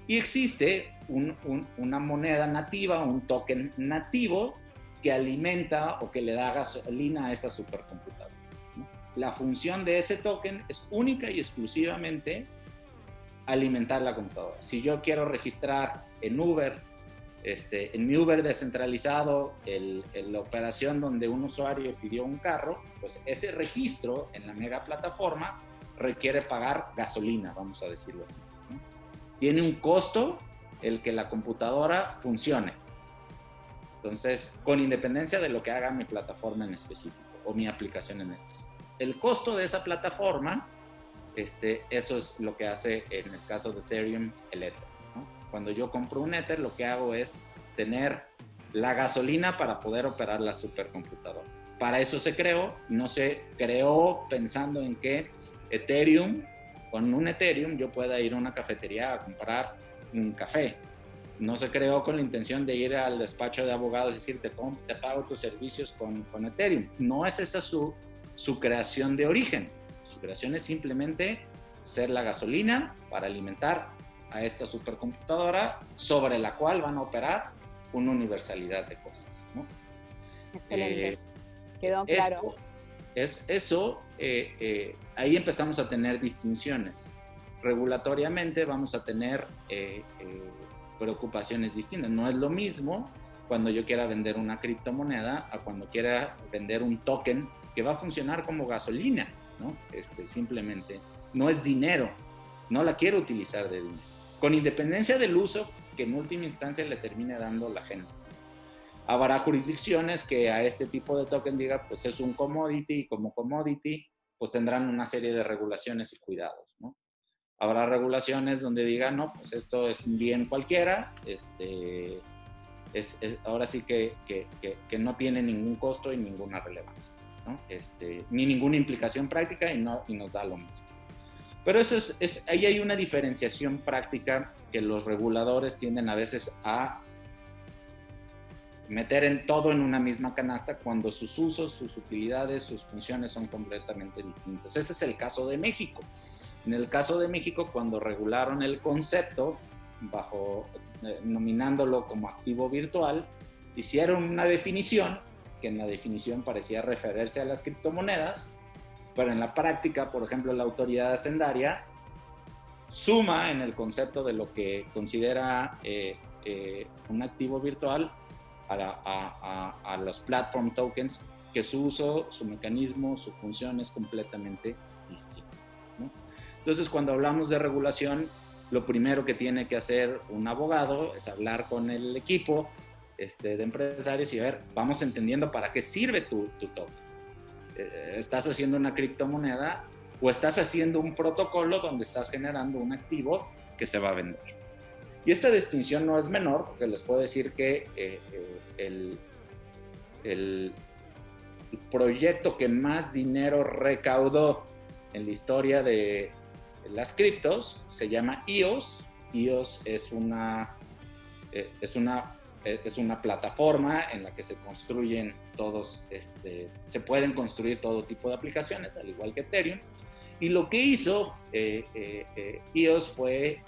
Y existe una moneda nativa, un token nativo que alimenta o que le da gasolina a esa supercomputadora, ¿no? La función de ese token es única y exclusivamente alimentar la computadora. Si yo quiero registrar en Uber, en mi Uber descentralizado, la operación donde un usuario pidió un carro, pues ese registro en la mega plataforma requiere pagar gasolina, vamos a decirlo así, ¿no? Tiene un costo el que la computadora funcione. Entonces, con independencia de lo que haga mi plataforma en específico o mi aplicación en específico. El costo de esa plataforma, eso es lo que hace en el caso de Ethereum el Ether, ¿no? Cuando yo compro un Ether, lo que hago es tener la gasolina para poder operar la supercomputadora. Para eso se creó, no se creó pensando en que Ethereum, con un Ethereum yo pueda ir a una cafetería a comprar un café. No se creó con la intención de ir al despacho de abogados y decir, te pago tus servicios con Ethereum. No es esa su creación de origen. Su creación es simplemente ser la gasolina para alimentar a esta supercomputadora sobre la cual van a operar una universalidad de cosas, ¿no?
Excelente. Quedó claro.
Ahí empezamos a tener distinciones. Regulatoriamente vamos a tener preocupaciones distintas. No es lo mismo cuando yo quiera vender una criptomoneda a cuando quiera vender un token que va a funcionar como gasolina, ¿no? Simplemente no es dinero, no la quiero utilizar de dinero, con independencia del uso que en última instancia le termine dando la gente. Habrá jurisdicciones que a este tipo de token diga, pues es un commodity, y como commodity, pues tendrán una serie de regulaciones y cuidados, ¿no? Habrá regulaciones donde digan, no, pues esto es un bien cualquiera, ahora sí que no tiene ningún costo y ninguna relevancia, ¿no? Ni ninguna implicación práctica y nos da lo mismo. Pero ahí hay una diferenciación práctica que los reguladores tienden a veces a meter todo en una misma canasta cuando sus usos, sus utilidades, sus funciones son completamente distintas. Ese es el caso de México. En el caso de México, cuando regularon el concepto, nominándolo como activo virtual, hicieron una definición que en la definición parecía referirse a las criptomonedas, pero en la práctica, por ejemplo, la autoridad hacendaria suma en el concepto de lo que considera un activo virtual a los platform tokens, que su uso, su mecanismo, su función es completamente distinto, ¿no? Entonces, cuando hablamos de regulación, lo primero que tiene que hacer un abogado es hablar con el equipo de empresarios y ver, vamos entendiendo para qué sirve tu token. ¿Estás haciendo una criptomoneda o estás haciendo un protocolo donde estás generando un activo que se va a vender? Y esta distinción no es menor, porque les puedo decir que el proyecto que más dinero recaudó en la historia de las criptos se llama EOS. EOS es una plataforma en la que se construyen se pueden construir todo tipo de aplicaciones, al igual que Ethereum. Y lo que hizo EOS fue,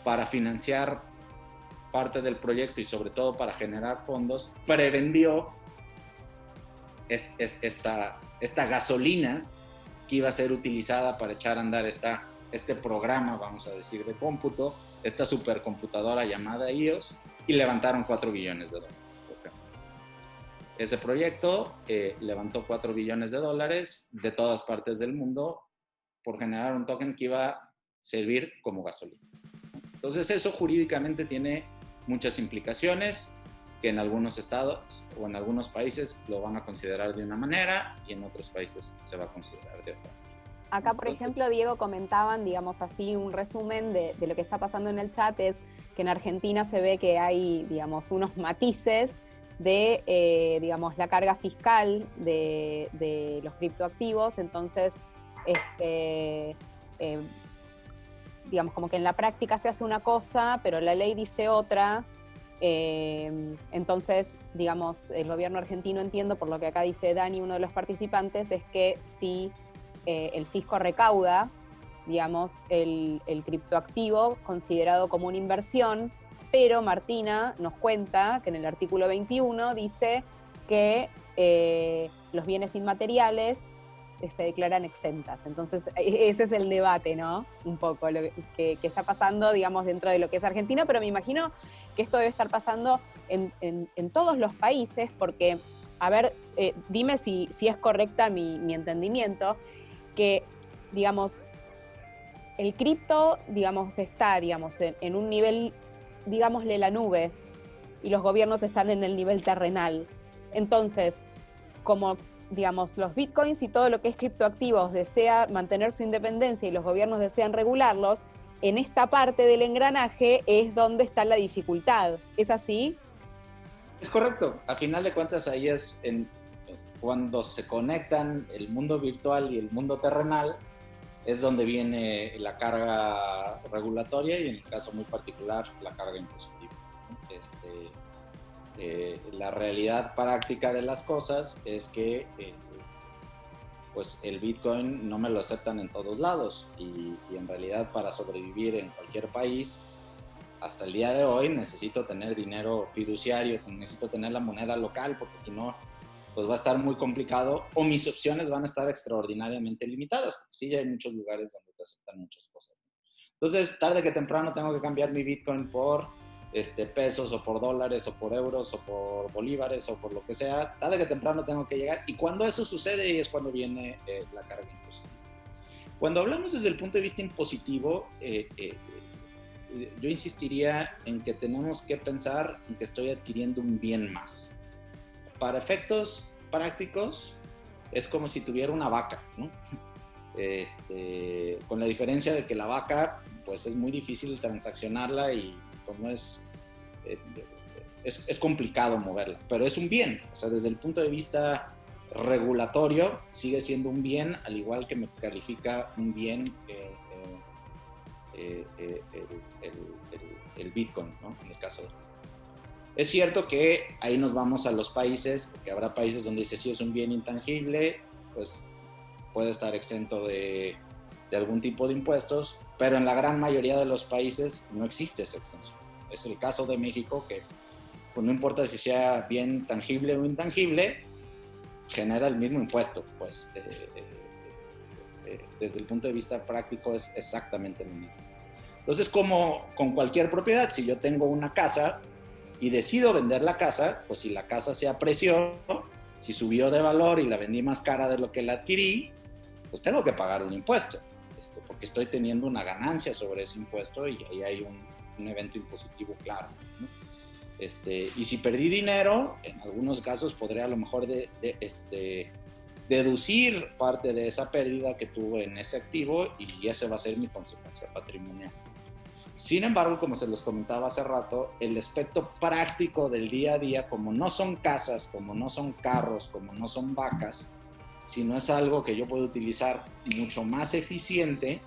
para financiar parte del proyecto y sobre todo para generar fondos, prevendió esta gasolina que iba a ser utilizada para echar a andar este programa, vamos a decir, de cómputo, esta supercomputadora llamada EOS, y levantaron $4 billones. Ese proyecto levantó $4 billones de todas partes del mundo por generar un token que iba a servir como gasolina. Entonces eso jurídicamente tiene muchas implicaciones, que en algunos estados o en algunos países lo van a considerar de una manera y en otros países se va a considerar de otra.
Acá, por ejemplo, Diego, comentaban, digamos así, un resumen de lo que está pasando en el chat, es que en Argentina se ve que hay, digamos, unos matices de, digamos, la carga fiscal de los criptoactivos. Entonces, digamos, como que en la práctica se hace una cosa, pero la ley dice otra. Entonces, digamos, el gobierno argentino, entiendo por lo que acá dice Dani, uno de los participantes, es que si el fisco recauda digamos, el criptoactivo considerado como una inversión, pero Martina nos cuenta que en el artículo 21 dice que los bienes inmateriales se declaran exentas. Entonces, ese es el debate, ¿no? Un poco lo que está pasando, digamos, dentro de lo que es Argentina, pero me imagino que esto debe estar pasando en todos los países, porque, a ver, dime si es correcta mi entendimiento, que, digamos, el cripto, digamos, está, digamos, en un nivel, digámosle, la nube, y los gobiernos están en el nivel terrenal. Entonces, como, digamos, los bitcoins y todo lo que es criptoactivos desea mantener su independencia y los gobiernos desean regularlos, en esta parte del engranaje es donde está la dificultad. ¿Es así?
Es correcto. A final de cuentas, ahí es cuando se conectan el mundo virtual y el mundo terrenal, es donde viene la carga regulatoria y en el caso muy particular la carga impositiva. La realidad práctica de las cosas es que pues el Bitcoin no me lo aceptan en todos lados y en realidad para sobrevivir en cualquier país hasta el día de hoy necesito tener dinero fiduciario, necesito tener la moneda local porque si no pues va a estar muy complicado o mis opciones van a estar extraordinariamente limitadas, porque sí ya hay muchos lugares donde te aceptan muchas cosas. Entonces, tarde que temprano tengo que cambiar mi Bitcoin por pesos o por dólares o por euros o por bolívares o por lo que sea, tarde que temprano tengo que llegar y cuando eso sucede es cuando viene la carga impositiva. Cuando hablamos desde el punto de vista impositivo, yo insistiría en que tenemos que pensar en que estoy adquiriendo un bien más. Para efectos prácticos, es como si tuviera una vaca, ¿no? Con la diferencia de que la vaca, pues es muy difícil transaccionarla y como es complicado moverla, pero es un bien, o sea, desde el punto de vista regulatorio, sigue siendo un bien, al igual que me califica un bien el Bitcoin, ¿no? En el caso de... Es cierto que ahí nos vamos a los países, porque habrá países donde dice si es un bien intangible, pues puede estar exento de algún tipo de impuestos, pero en la gran mayoría de los países no existe esa exención. Es el caso de México que pues no importa si sea bien tangible o intangible, genera el mismo impuesto, pues desde el punto de vista práctico es exactamente lo mismo. Entonces, como con cualquier propiedad, si yo tengo una casa y decido vender la casa, pues si la casa se apreció, si subió de valor y la vendí más cara de lo que la adquirí, pues tengo que pagar un impuesto, porque estoy teniendo una ganancia sobre ese impuesto y ahí hay un evento impositivo claro, ¿no? Y si perdí dinero, en algunos casos podría a lo mejor deducir parte de esa pérdida que tuve en ese activo y esa va a ser mi consecuencia patrimonial. Sin embargo, como se los comentaba hace rato, el aspecto práctico del día a día, como no son casas, como no son carros, como no son vacas, sino es algo que yo puedo utilizar mucho más eficiente,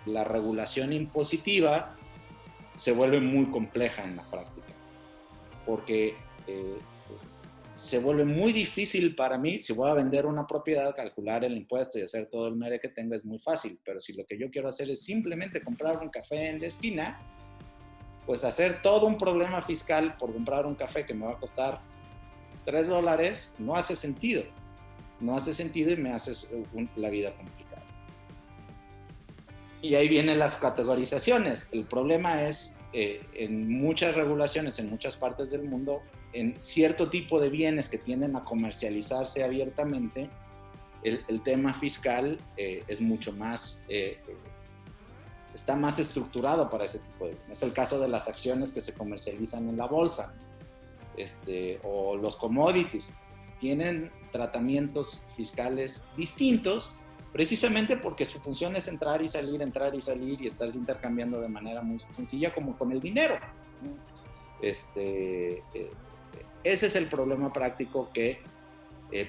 la regulación impositiva se vuelve muy compleja en la práctica, porque se vuelve muy difícil para mí, si voy a vender una propiedad, calcular el impuesto y hacer todo el mere que tenga es muy fácil, pero si lo que yo quiero hacer es simplemente comprar un café en la esquina, pues hacer todo un problema fiscal por comprar un café que me va a costar $3 no hace sentido. No hace sentido y me hace la vida complicada. Y ahí vienen las categorizaciones. El problema es, en muchas regulaciones, en muchas partes del mundo, en cierto tipo de bienes que tienden a comercializarse abiertamente, el tema fiscal es mucho más, está más estructurado para ese tipo de bienes. Es el caso de las acciones que se comercializan en la bolsa, o los commodities. Tienen tratamientos fiscales distintos, precisamente porque su función es entrar y salir y estarse intercambiando de manera muy sencilla como con el dinero. Ese es el problema práctico, que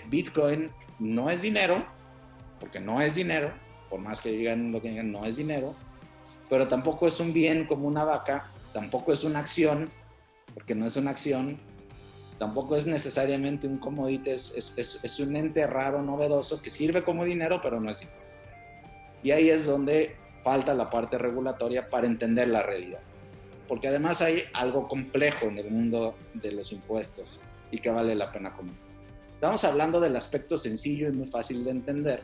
Bitcoin no es dinero, porque no es dinero, por más que digan lo que digan, no es dinero, pero tampoco es un bien como una vaca, tampoco es una acción, porque no es una acción, tampoco es necesariamente un commodity, es un ente raro, novedoso, que sirve como dinero, pero no es dinero. Y ahí es donde falta la parte regulatoria para entender la realidad. Porque además hay algo complejo en el mundo de los impuestos y que vale la pena comentar. Estamos hablando del aspecto sencillo y muy fácil de entender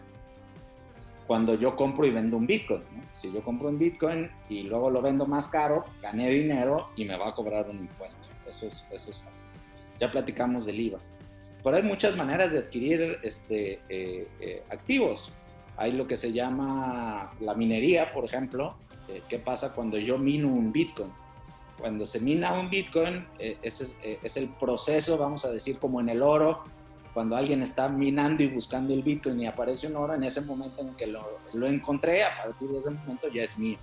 cuando yo compro y vendo un Bitcoin, ¿no? Si yo compro un Bitcoin y luego lo vendo más caro, gané dinero y me va a cobrar un impuesto. Eso es fácil. Ya platicamos del IVA. Pero hay muchas maneras de adquirir activos. Hay lo que se llama la minería, por ejemplo. ¿Qué pasa cuando yo mino un Bitcoin? Cuando se mina un Bitcoin, es el proceso, vamos a decir, como en el oro. Cuando alguien está minando y buscando el Bitcoin y aparece un oro, en ese momento en que lo encontré, a partir de ese momento ya es mío.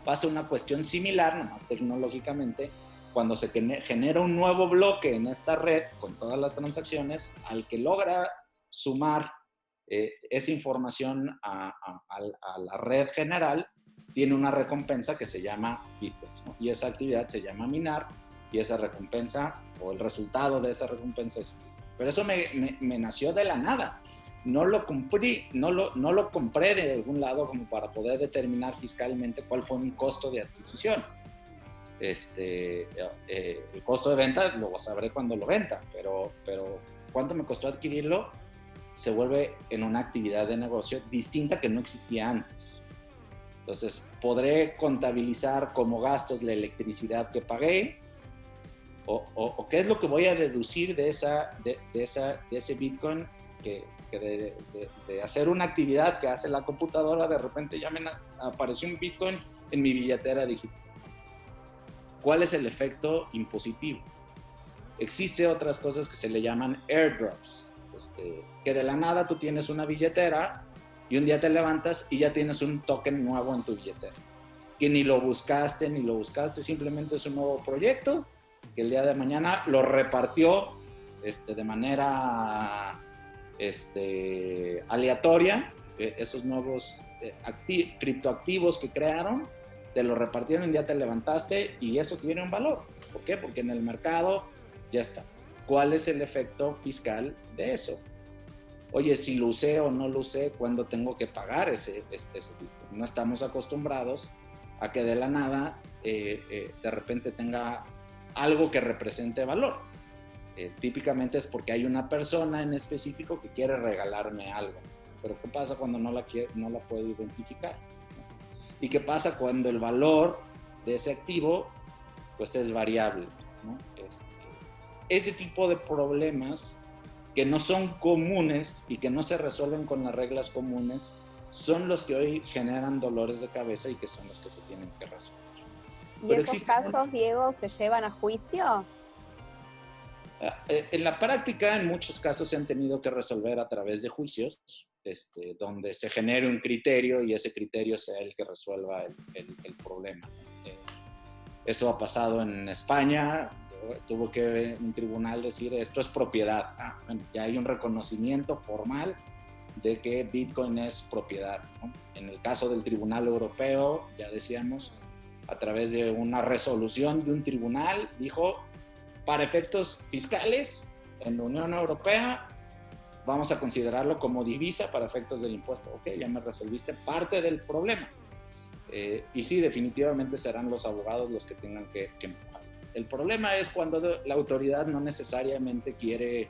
Pasa una cuestión similar, nomás tecnológicamente, cuando se genera un nuevo bloque en esta red con todas las transacciones, al que logra sumar esa información a la red general, tiene una recompensa que se llama Bitcoins, ¿no? Y esa actividad se llama minar, y esa recompensa o el resultado de esa recompensa es Bitcoin. Pero eso me nació de la nada. No lo compré de algún lado como para poder determinar fiscalmente cuál fue mi costo de adquisición. El costo de venta lo sabré cuando lo venda, pero cuánto me costó adquirirlo se vuelve en una actividad de negocio distinta que no existía antes. Entonces, podré contabilizar como gastos la electricidad que pagué, o qué es lo que voy a deducir de ese Bitcoin que de hacer una actividad que hace la computadora, de repente ya me apareció un Bitcoin en mi billetera digital. ¿Cuál es el efecto impositivo? Existe otras cosas que se le llaman airdrops, que de la nada tú tienes una billetera y un día te levantas y ya tienes un token nuevo en tu billetera, que ni lo buscaste, simplemente es un nuevo proyecto que el día de mañana lo repartió de manera aleatoria, esos nuevos criptoactivos que crearon, te lo repartieron y ya te levantaste y eso tiene un valor. ¿Por qué? Porque en el mercado ya está. ¿Cuál es el efecto fiscal de eso? Oye, si lo usé o no lo usé, ¿cuándo tengo que pagar ese Bitcoin? No estamos acostumbrados a que de la nada de repente tenga algo que represente valor. Típicamente es porque hay una persona en específico que quiere regalarme algo. Pero ¿qué pasa cuando no la puedo identificar? ¿Y qué pasa cuando el valor de ese activo pues es variable, ¿no? Ese tipo de problemas que no son comunes y que no se resuelven con las reglas comunes son los que hoy generan dolores de cabeza y que son los que se tienen que resolver.
¿Y pero esos casos, Diego, se llevan a juicio?
En la práctica, en muchos casos se han tenido que resolver a través de juicios, donde se genere un criterio y ese criterio sea el que resuelva el problema. Eso ha pasado en España. Tuvo que un tribunal decir esto es propiedad. Bueno, ya hay un reconocimiento formal de que Bitcoin es propiedad, ¿no? En el caso del Tribunal Europeo, ya decíamos, a través de una resolución de un tribunal, dijo, para efectos fiscales en la Unión Europea, vamos a considerarlo como divisa para efectos del impuesto. Ok, ya me resolviste parte del problema. Y sí, definitivamente serán los abogados los que tengan que empujar. El problema es cuando la autoridad no necesariamente quiere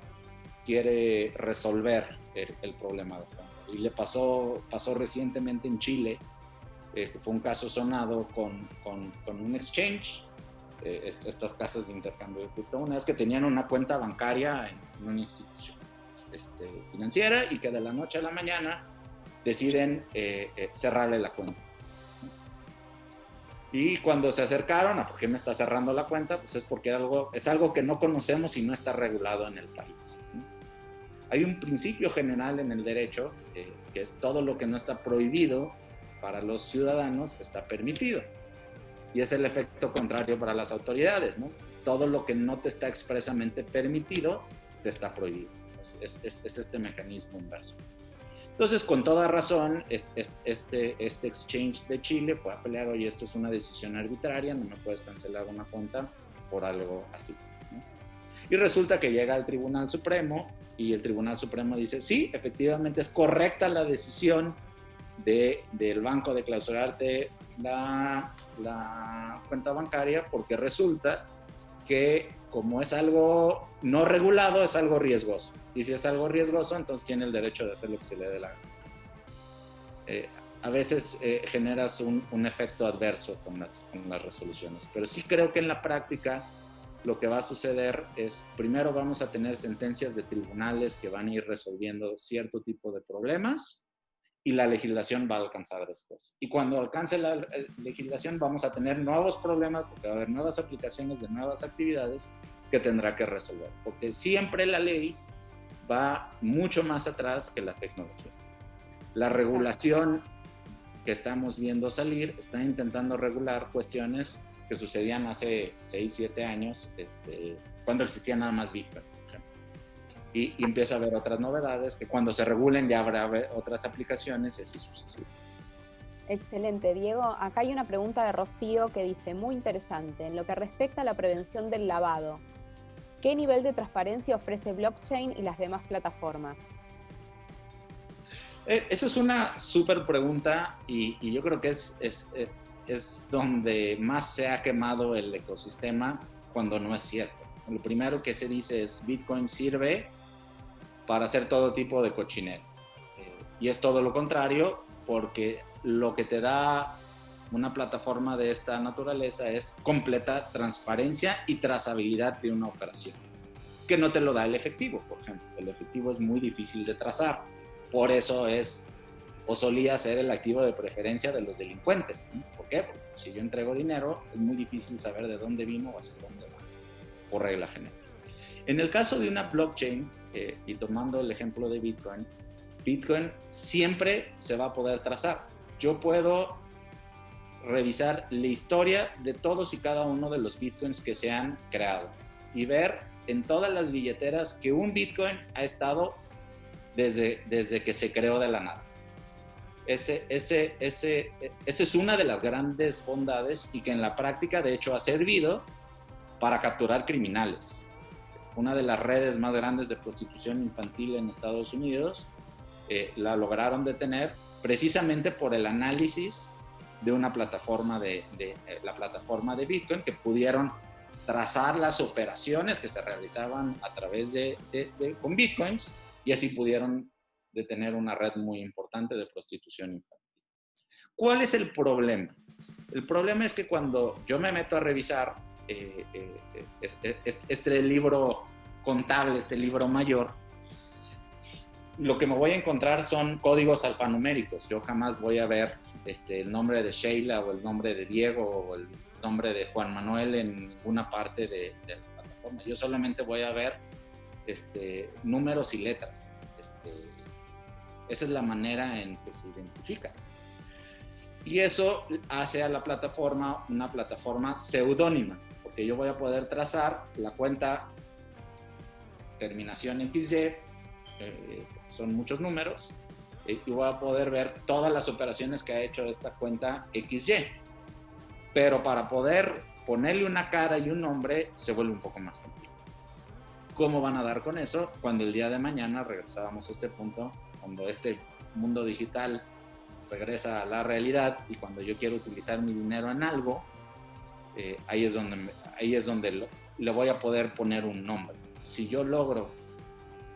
resolver el problema de fondo. Y le pasó recientemente en Chile, que fue un caso sonado con un exchange, estas casas de intercambio de criptomonedas que tenían una cuenta bancaria en una institución financiera y que de la noche a la mañana deciden cerrarle la cuenta. Y cuando se acercaron a por qué me está cerrando la cuenta, pues es porque es algo que no conocemos y no está regulado en el país. Hay un principio general en el derecho que es todo lo que no está prohibido para los ciudadanos está permitido. Y es el efecto contrario para las autoridades, ¿no? Todo lo que no te está expresamente permitido te está prohibido. Es este mecanismo inverso. Entonces, con toda razón, este exchange de Chile fue a pelear, oye, esto es una decisión arbitraria, no me puedes cancelar una cuenta por algo así, ¿no? Y resulta que llega al Tribunal Supremo y el Tribunal Supremo dice, sí, efectivamente es correcta la decisión del banco de clausurarte la cuenta bancaria, porque resulta que como es algo no regulado, es algo riesgoso. Y si es algo riesgoso, entonces tiene el derecho de hacer lo que se le dé la gana. A veces generas un efecto adverso con las resoluciones. Pero sí creo que en la práctica lo que va a suceder es, primero vamos a tener sentencias de tribunales que van a ir resolviendo cierto tipo de problemas y la legislación va a alcanzar después. Y cuando alcance la legislación vamos a tener nuevos problemas porque va a haber nuevas aplicaciones de nuevas actividades que tendrá que resolver. Porque siempre la ley va mucho más atrás que la tecnología. La regulación que estamos viendo salir está intentando regular cuestiones que sucedían hace 6, 7 años, cuando existía nada más Bitcoin, por ejemplo. Y empieza a haber otras novedades que cuando se regulen ya habrá otras aplicaciones y así sucesivamente.
Excelente, Diego. Acá hay una pregunta de Rocío que dice, muy interesante, en lo que respecta a la prevención del lavado, ¿qué nivel de transparencia ofrece blockchain y las demás plataformas?
Esa es una súper pregunta y yo creo que es donde más se ha quemado el ecosistema cuando no es cierto. Lo primero que se dice es Bitcoin sirve para hacer todo tipo de cochinero. Y es todo lo contrario, porque lo que te da una plataforma de esta naturaleza es completa transparencia y trazabilidad de una operación, que no te lo da el efectivo, por ejemplo. El efectivo es muy difícil de trazar, por eso es o solía ser el activo de preferencia de los delincuentes. ¿Por qué? Porque si yo entrego dinero, es muy difícil saber de dónde vino o hacia dónde va, por regla general. En el caso de una blockchain, y tomando el ejemplo de Bitcoin, Bitcoin siempre se va a poder trazar. Yo puedo revisar la historia de todos y cada uno de los Bitcoins que se han creado y ver en todas las billeteras que un Bitcoin ha estado desde que se creó de la nada. Esa es una de las grandes bondades y que en la práctica de hecho ha servido para capturar criminales. Una de las redes más grandes de prostitución infantil en Estados Unidos la lograron detener precisamente por el análisis de una plataforma la plataforma de Bitcoin, que pudieron trazar las operaciones que se realizaban a través con Bitcoins y así pudieron detener una red muy importante de prostitución infantil. ¿Cuál es el problema? El problema es que cuando yo me meto a revisar este libro contable, este libro mayor, lo que me voy a encontrar son códigos alfanuméricos. Yo jamás voy a ver el nombre de Sheila o el nombre de Diego o el nombre de Juan Manuel en ninguna parte de la plataforma. Yo solamente voy a ver números y letras. Esa es la manera en que se identifica. Y eso hace a la plataforma una plataforma seudónima, porque yo voy a poder trazar la cuenta terminación XY, son muchos números, y voy a poder ver todas las operaciones que ha hecho esta cuenta XY. Pero para poder ponerle una cara y un nombre se vuelve un poco más complicado. ¿Cómo van a dar con eso? Cuando el día de mañana regresábamos a este punto, cuando este mundo digital regresa a la realidad y cuando yo quiero utilizar mi dinero en algo, ahí es donde le voy a poder poner un nombre. Si yo logro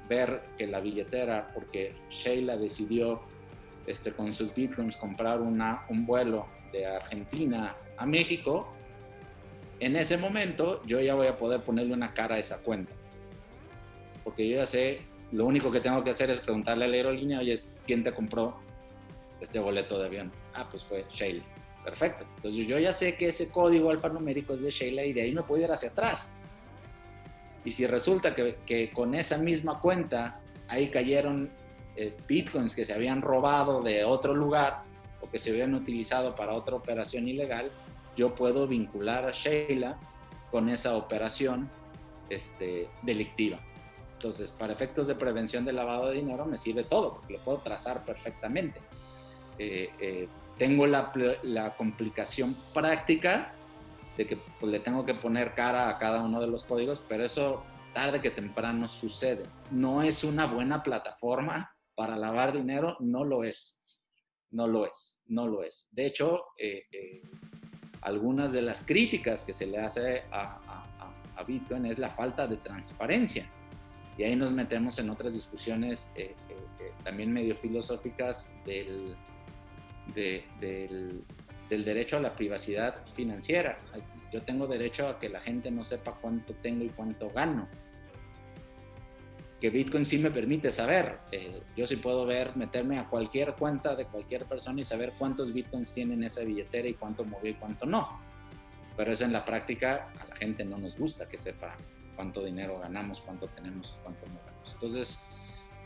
ver que la billetera, porque Sheila decidió con sus bitcoins comprar un vuelo de Argentina a México, en ese momento yo ya voy a poder ponerle una cara a esa cuenta, porque yo ya sé, lo único que tengo que hacer es preguntarle a la aerolínea, oye, ¿quién te compró este boleto de avión? Ah, pues fue Sheila. Perfecto. Entonces yo ya sé que ese código alfanumérico es de Sheila y de ahí me puedo ir hacia atrás. Y si resulta que con esa misma cuenta ahí cayeron bitcoins que se habían robado de otro lugar o que se habían utilizado para otra operación ilegal, yo puedo vincular a Sheila con esa operación delictiva. Entonces, para efectos de prevención del lavado de dinero me sirve todo, porque lo puedo trazar perfectamente. Tengo la complicación práctica de que pues, le tengo que poner cara a cada uno de los códigos, pero eso tarde que temprano sucede. No es una buena plataforma para lavar dinero, no lo es. no lo es, no lo es. De hecho, algunas de las críticas que se le hace a Bitcoin es la falta de transparencia. Y ahí nos metemos en otras discusiones también medio filosóficas del derecho a la privacidad financiera. Yo tengo derecho a que la gente no sepa cuánto tengo y cuánto gano. Que Bitcoin sí me permite saber. Yo sí puedo meterme a cualquier cuenta de cualquier persona y saber cuántos Bitcoins tiene en esa billetera y cuánto movió y cuánto no. Pero eso en la práctica a la gente no nos gusta que sepa cuánto dinero ganamos, cuánto tenemos, cuánto movemos. Entonces,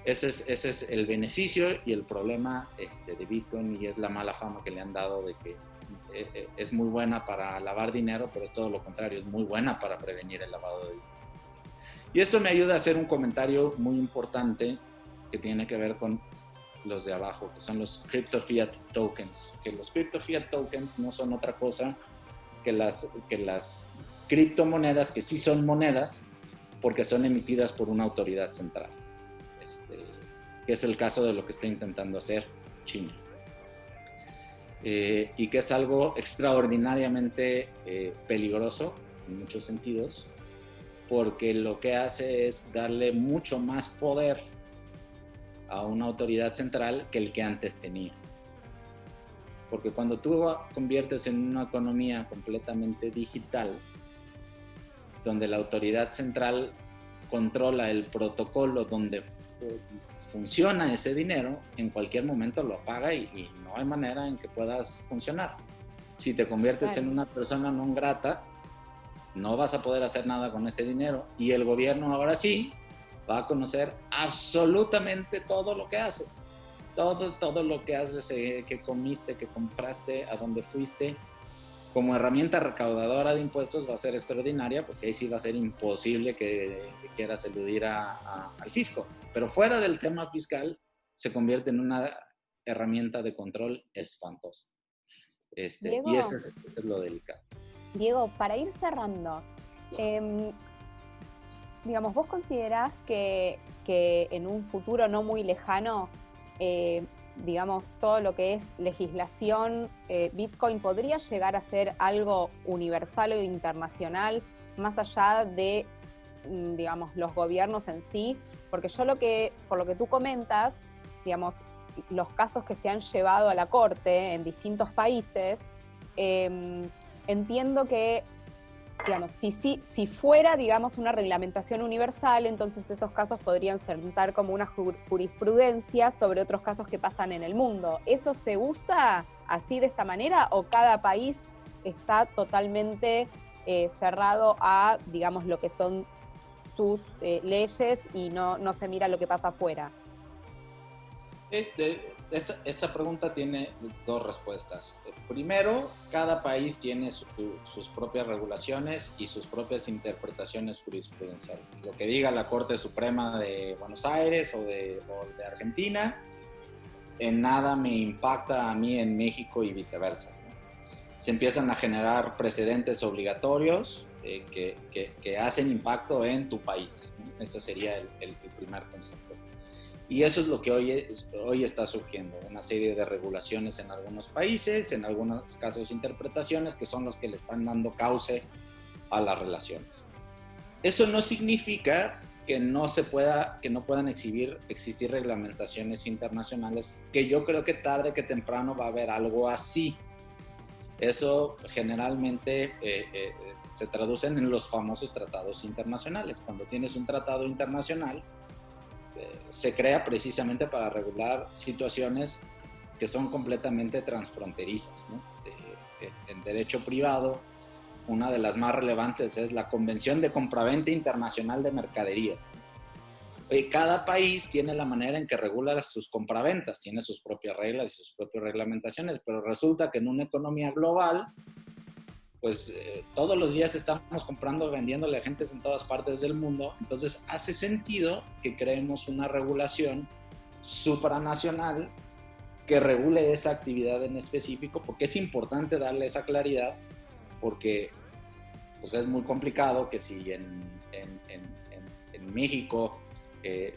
ese es el beneficio y el problema de Bitcoin, y es la mala fama que le han dado de que es muy buena para lavar dinero, pero es todo lo contrario, es muy buena para prevenir el lavado de dinero. Y esto me ayuda a hacer un comentario muy importante que tiene que ver con los de abajo, que son los Crypto Fiat Tokens. Que los Crypto Fiat Tokens no son otra cosa que las criptomonedas, que sí son monedas, porque son emitidas por una autoridad central. Que es el caso de lo que está intentando hacer China. Y que es algo extraordinariamente peligroso en muchos sentidos, porque lo que hace es darle mucho más poder a una autoridad central que el que antes tenía. Porque cuando tú conviertes en una economía completamente digital, donde la autoridad central controla el protocolo donde funciona ese dinero, en cualquier momento lo apaga y no hay manera en que puedas funcionar. Si te conviertes en una persona non grata, no vas a poder hacer nada con ese dinero, y el gobierno ahora sí va a conocer absolutamente todo lo que haces, todo lo que haces, que comiste, que compraste, a dónde fuiste. Como herramienta recaudadora de impuestos va a ser extraordinaria, porque ahí sí va a ser imposible que quieras eludir al fisco. Pero fuera del tema fiscal, se convierte en una herramienta de control espantosa.
Diego,
y eso es lo delicado.
Diego, para ir cerrando, digamos, ¿vos considerás que en un futuro no muy lejano, digamos, todo lo que es legislación, Bitcoin podría llegar a ser algo universal o internacional, más allá de, digamos, los gobiernos en sí? Porque yo por lo que tú comentas, digamos, los casos que se han llevado a la corte en distintos países, entiendo que, digamos, si fuera, digamos, una reglamentación universal, entonces esos casos podrían sentar como una jurisprudencia sobre otros casos que pasan en el mundo. ¿Eso se usa así, de esta manera, o cada país está totalmente cerrado a, digamos, lo que son sus leyes y no se mira lo que pasa afuera?
Esa pregunta tiene dos respuestas. Primero, cada país tiene sus propias regulaciones y sus propias interpretaciones jurisprudenciales. Lo que diga la Corte Suprema de Buenos Aires o de Argentina, en nada me impacta a mí en México y viceversa, ¿no? Se empiezan a generar precedentes obligatorios que hacen impacto en tu país, ¿no? Ese sería el primer concepto. Y eso es lo que hoy está surgiendo, una serie de regulaciones en algunos países, en algunos casos interpretaciones, que son los que le están dando cauce a las relaciones. Eso no significa que no puedan existir reglamentaciones internacionales, que yo creo que tarde que temprano va a haber algo así. Eso generalmente se traducen en los famosos tratados internacionales. Cuando tienes un tratado internacional, se crea precisamente para regular situaciones que son completamente transfronterizas, ¿no? En derecho privado, una de las más relevantes es la Convención de Compraventa Internacional de Mercaderías. Cada país tiene la manera en que regula sus compraventas, tiene sus propias reglas y sus propias reglamentaciones, pero resulta que en una economía global, pues todos los días estamos comprando, vendiéndole a gentes en todas partes del mundo. Entonces hace sentido que creemos una regulación supranacional que regule esa actividad en específico, porque es importante darle esa claridad, porque pues es muy complicado que si en México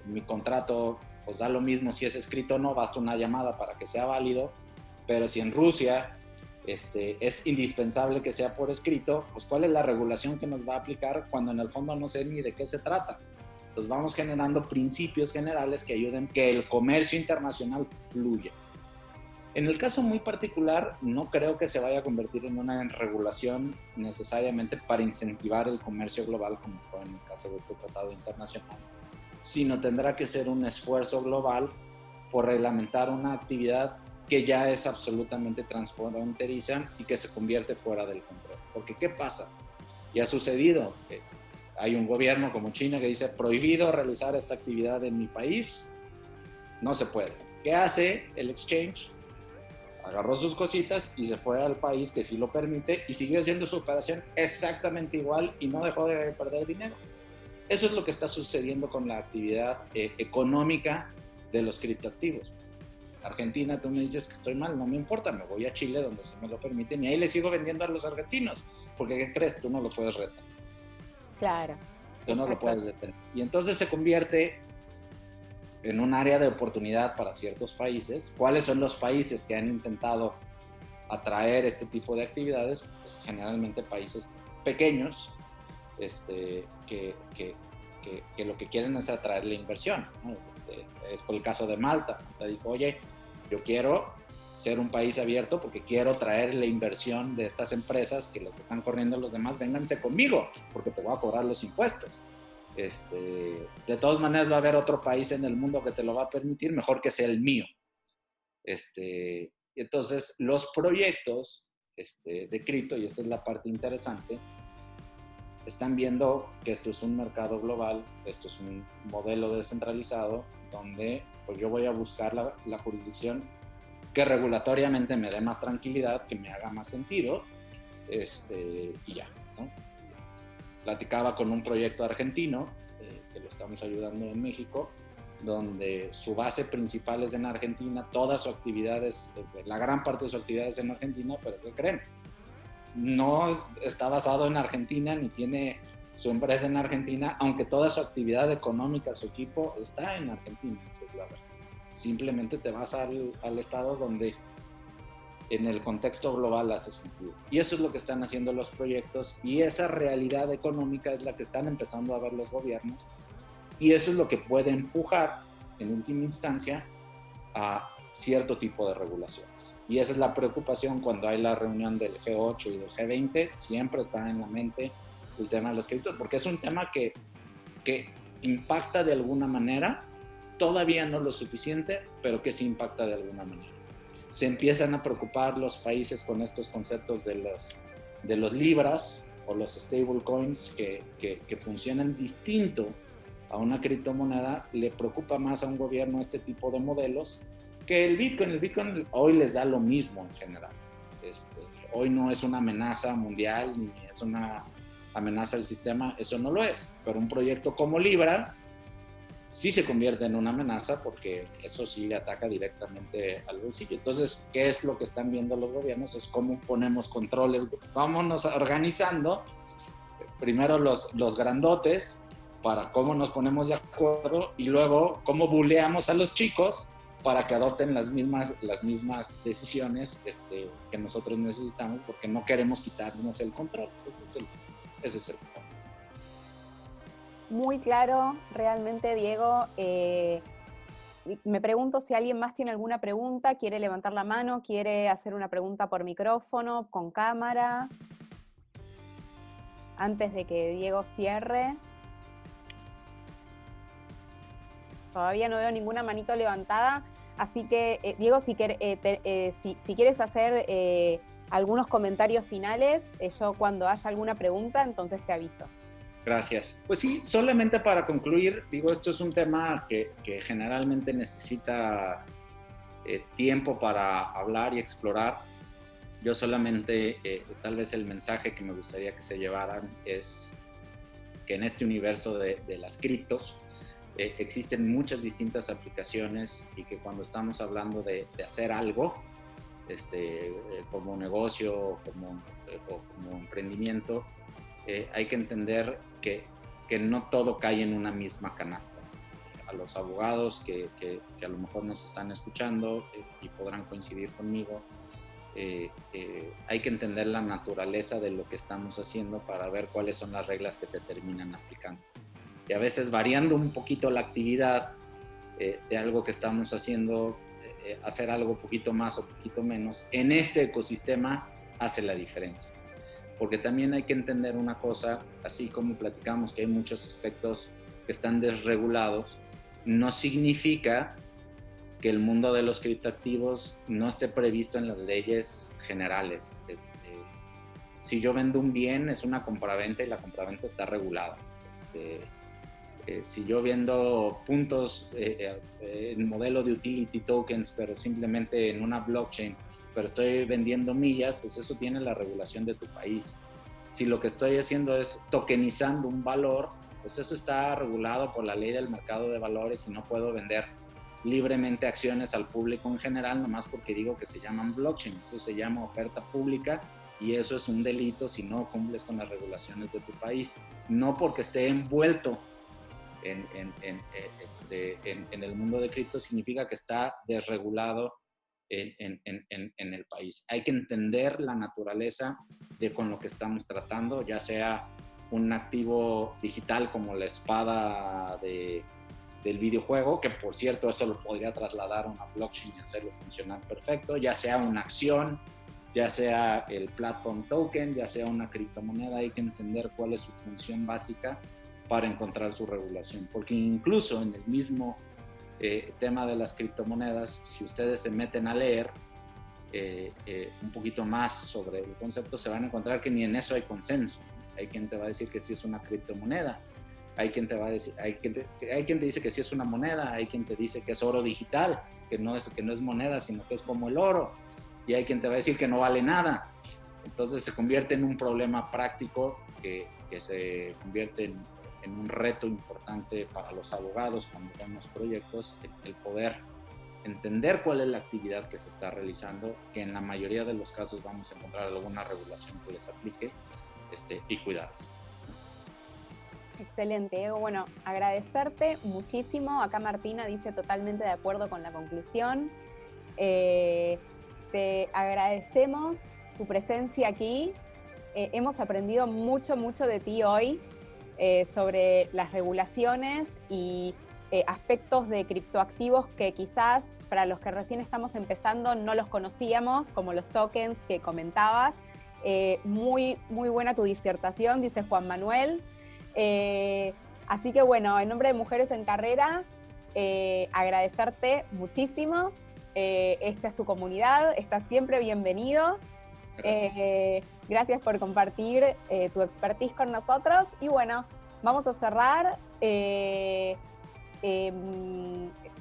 mi contrato pues da lo mismo si es escrito o no, basta una llamada para que sea válido, pero si en Rusia es indispensable que sea por escrito, pues ¿cuál es la regulación que nos va a aplicar cuando en el fondo no sé ni de qué se trata? Entonces vamos generando principios generales que ayuden que el comercio internacional fluya. En el caso muy particular, no creo que se vaya a convertir en una regulación necesariamente para incentivar el comercio global, como fue en el caso de este tratado internacional, sino tendrá que ser un esfuerzo global por reglamentar una actividad que ya es absolutamente transfronteriza y que se convierte fuera del control. Porque ¿qué pasa? Y ha sucedido. Hay un gobierno como China que dice prohibido realizar esta actividad en mi país, no se puede. ¿Qué hace el exchange? Agarró sus cositas y se fue al país que sí lo permite y siguió haciendo su operación exactamente igual y no dejó de perder dinero. Eso es lo que está sucediendo con la actividad económica de los criptoactivos. Argentina, tú me dices que estoy mal, no me importa, me voy a Chile donde se me lo permiten y ahí le sigo vendiendo a los argentinos, porque ¿qué crees? Tú no lo puedes retener.
Claro.
Tú no lo puedes detener. Y entonces se convierte en un área de oportunidad para ciertos países. ¿Cuáles son los países que han intentado atraer este tipo de actividades? Pues generalmente países pequeños, que lo que quieren es atraer la inversión, ¿no? Es por el caso de Malta. Malta dijo, oye, yo quiero ser un país abierto porque quiero traer la inversión de estas empresas que les están corriendo a los demás, vénganse conmigo porque te voy a cobrar los impuestos. De todas maneras va a haber otro país en el mundo que te lo va a permitir, mejor que sea el mío. Entonces los proyectos de cripto, y esta es la parte interesante, están viendo que esto es un mercado global, esto es un modelo descentralizado, donde pues yo voy a buscar la jurisdicción que regulatoriamente me dé más tranquilidad, que me haga más sentido, y ya, ¿no? Platicaba con un proyecto argentino, que lo estamos ayudando en México, donde su base principal es en Argentina, todas sus actividades, la gran parte de sus actividades en Argentina, pero ¿qué creen? No está basado en Argentina, ni tiene su empresa en Argentina, aunque toda su actividad económica, su equipo, está en Argentina, esa es la verdad. Simplemente te vas al estado donde en el contexto global hace sentido. Y eso es lo que están haciendo los proyectos, y esa realidad económica es la que están empezando a ver los gobiernos, y eso es lo que puede empujar, en última instancia, a cierto tipo de regulaciones. Y esa es la preocupación cuando hay la reunión del G8 y del G20, siempre está en la mente el tema de las criptos, porque es un tema que impacta de alguna manera, todavía no lo suficiente, pero que sí impacta de alguna manera. Se empiezan a preocupar los países con estos conceptos de los libras o los stablecoins que funcionan distinto a una criptomoneda. Le preocupa más a un gobierno este tipo de modelos que el Bitcoin. El Bitcoin hoy les da lo mismo en general. Hoy no es una amenaza mundial ni es una amenaza al sistema, eso no lo es. Pero un proyecto como Libra sí se convierte en una amenaza porque eso sí le ataca directamente al bolsillo. Entonces, ¿qué es lo que están viendo los gobiernos? Es cómo ponemos controles, vámonos organizando, primero los grandotes, para cómo nos ponemos de acuerdo, y luego cómo buleamos a los chicos para que adopten las mismas decisiones que nosotros necesitamos, porque no queremos quitarnos el control. Ese es el punto.
Muy claro, realmente, Diego. Me pregunto si alguien más tiene alguna pregunta, quiere levantar la mano, quiere hacer una pregunta por micrófono, con cámara, antes de que Diego cierre. Todavía no veo ninguna manito levantada, así que, Diego, si quieres hacer algunos comentarios finales, yo cuando haya alguna pregunta, entonces te aviso.
Gracias. Pues sí, solamente para concluir, digo, esto es un tema que generalmente necesita tiempo para hablar y explorar. Yo solamente, tal vez el mensaje que me gustaría que se llevaran es que en este universo de las criptos existen muchas distintas aplicaciones, y que cuando estamos hablando de hacer algo, como negocio o como emprendimiento, hay que entender que no todo cae en una misma canasta. A los abogados que a lo mejor nos están escuchando y podrán coincidir conmigo, hay que entender la naturaleza de lo que estamos haciendo para ver cuáles son las reglas que te terminan aplicando. Y a veces variando un poquito la actividad de algo que estamos haciendo, hacer algo poquito más o poquito menos, en este ecosistema hace la diferencia. Porque también hay que entender una cosa, así como platicamos que hay muchos aspectos que están desregulados, no significa que el mundo de los criptoactivos no esté previsto en las leyes generales. Si yo vendo un bien, es una compraventa y la compraventa está regulada. Si yo vendo puntos en modelo de utility tokens, pero simplemente en una blockchain, pero estoy vendiendo millas, pues eso tiene la regulación de tu país. Si lo que estoy haciendo es tokenizando un valor, pues eso está regulado por la ley del mercado de valores y no puedo vender libremente acciones al público en general, nomás porque digo que se llaman blockchain. Eso se llama oferta pública y eso es un delito si no cumples con las regulaciones de tu país. No porque esté envuelto en el mundo de cripto significa que está desregulado en el país. Hay que entender la naturaleza de con lo que estamos tratando, ya sea un activo digital como la espada del videojuego, que por cierto eso lo podría trasladar a una blockchain y hacerlo funcionar perfecto, ya sea una acción, ya sea el platform token, ya sea una criptomoneda. Hay que entender cuál es su función básica para encontrar su regulación, porque incluso en el mismo tema de las criptomonedas, si ustedes se meten a leer un poquito más sobre el concepto, se van a encontrar que ni en eso hay consenso. Hay quien te va a decir que sí es una criptomoneda, hay quien te va a decir, hay quien te dice que sí es una moneda, hay quien te dice que es oro digital, que no es moneda, sino que es como el oro, y hay quien te va a decir que no vale nada. Entonces se convierte en un problema práctico que se convierte en un reto importante para los abogados cuando vemos proyectos, el poder entender cuál es la actividad que se está realizando, que en la mayoría de los casos vamos a encontrar alguna regulación que les aplique, y cuidados.
Excelente, Diego. Bueno, agradecerte muchísimo. Acá Martina dice totalmente de acuerdo con la conclusión. Te agradecemos tu presencia aquí. Hemos aprendido mucho de ti hoy sobre las regulaciones y aspectos de criptoactivos que quizás para los que recién estamos empezando no los conocíamos, como los tokens que comentabas. Muy buena tu disertación, dice Juan Manuel. Así que bueno, en nombre de Mujeres en Carrera, agradecerte muchísimo. Esta es tu comunidad, estás siempre bienvenido. Gracias por compartir tu expertise con nosotros. Y bueno, vamos a cerrar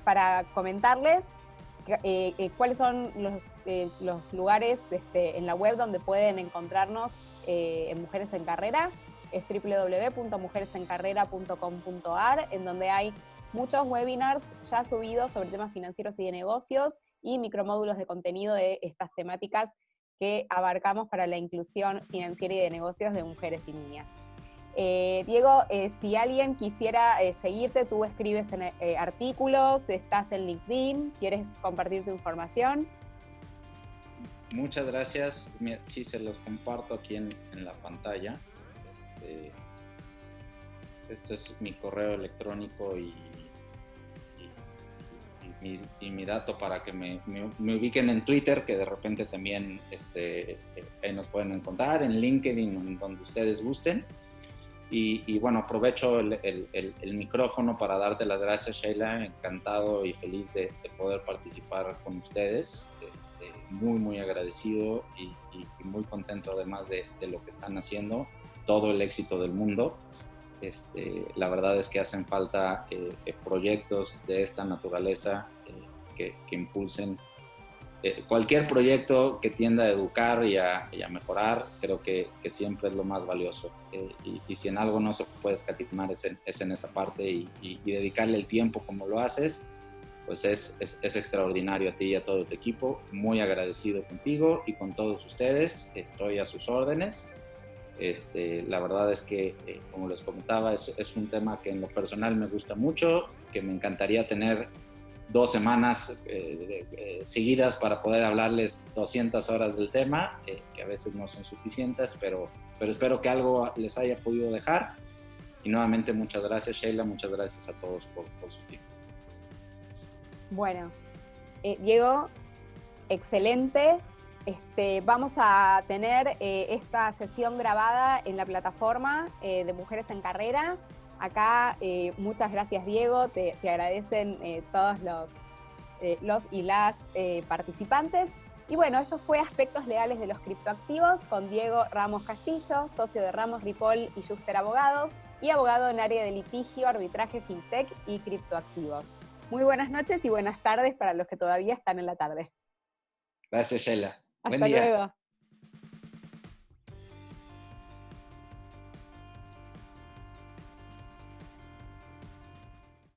para comentarles cuáles son los lugares en la web donde pueden encontrarnos en Mujeres en Carrera. Es www.mujeresencarrera.com.ar, en donde hay muchos webinars ya subidos sobre temas financieros y de negocios y micromódulos de contenido de estas temáticas que abarcamos para la inclusión financiera y de negocios de mujeres y niñas. Diego, si alguien quisiera seguirte, tú escribes en artículos, estás en LinkedIn, ¿quieres compartir tu información?
Muchas gracias. Sí, se los comparto aquí en la pantalla. Este es mi correo electrónico y mi dato para que me ubiquen en Twitter, que de repente también ahí nos pueden encontrar, en LinkedIn, en donde ustedes gusten. Y bueno, aprovecho el micrófono para darte las gracias, Sheila. Encantado y feliz de poder participar con ustedes. Muy agradecido y muy contento además de lo que están haciendo. Todo el éxito del mundo. La verdad es que hacen falta proyectos de esta naturaleza que impulsen cualquier proyecto que tienda a educar y a mejorar. Creo que siempre es lo más valioso, y si en algo no se puede escatimar es en esa parte, y dedicarle el tiempo como lo haces, pues es extraordinario. A ti y a todo tu equipo, muy agradecido contigo y con todos ustedes. Estoy a sus órdenes. La verdad es que, como les comentaba, es un tema que en lo personal me gusta mucho, que me encantaría tener 2 semanas seguidas para poder hablarles 200 horas del tema, que a veces no son suficientes, pero espero que algo les haya podido dejar. Y nuevamente muchas gracias, Sheila, muchas gracias a todos por su tiempo.
Bueno, Diego, excelente. Vamos a tener esta sesión grabada en la plataforma de Mujeres en Carrera. Acá, muchas gracias, Diego. Te agradecen todos los y las participantes. Y bueno, esto fue Aspectos Legales de los Criptoactivos con Diego Ramos Castillo, socio de Ramos Ripoll y Schuster Abogados y abogado en área de litigio, arbitraje, fintech y criptoactivos. Muy buenas noches y buenas tardes para los que todavía están en la tarde.
Gracias, Sheila.
Hasta luego.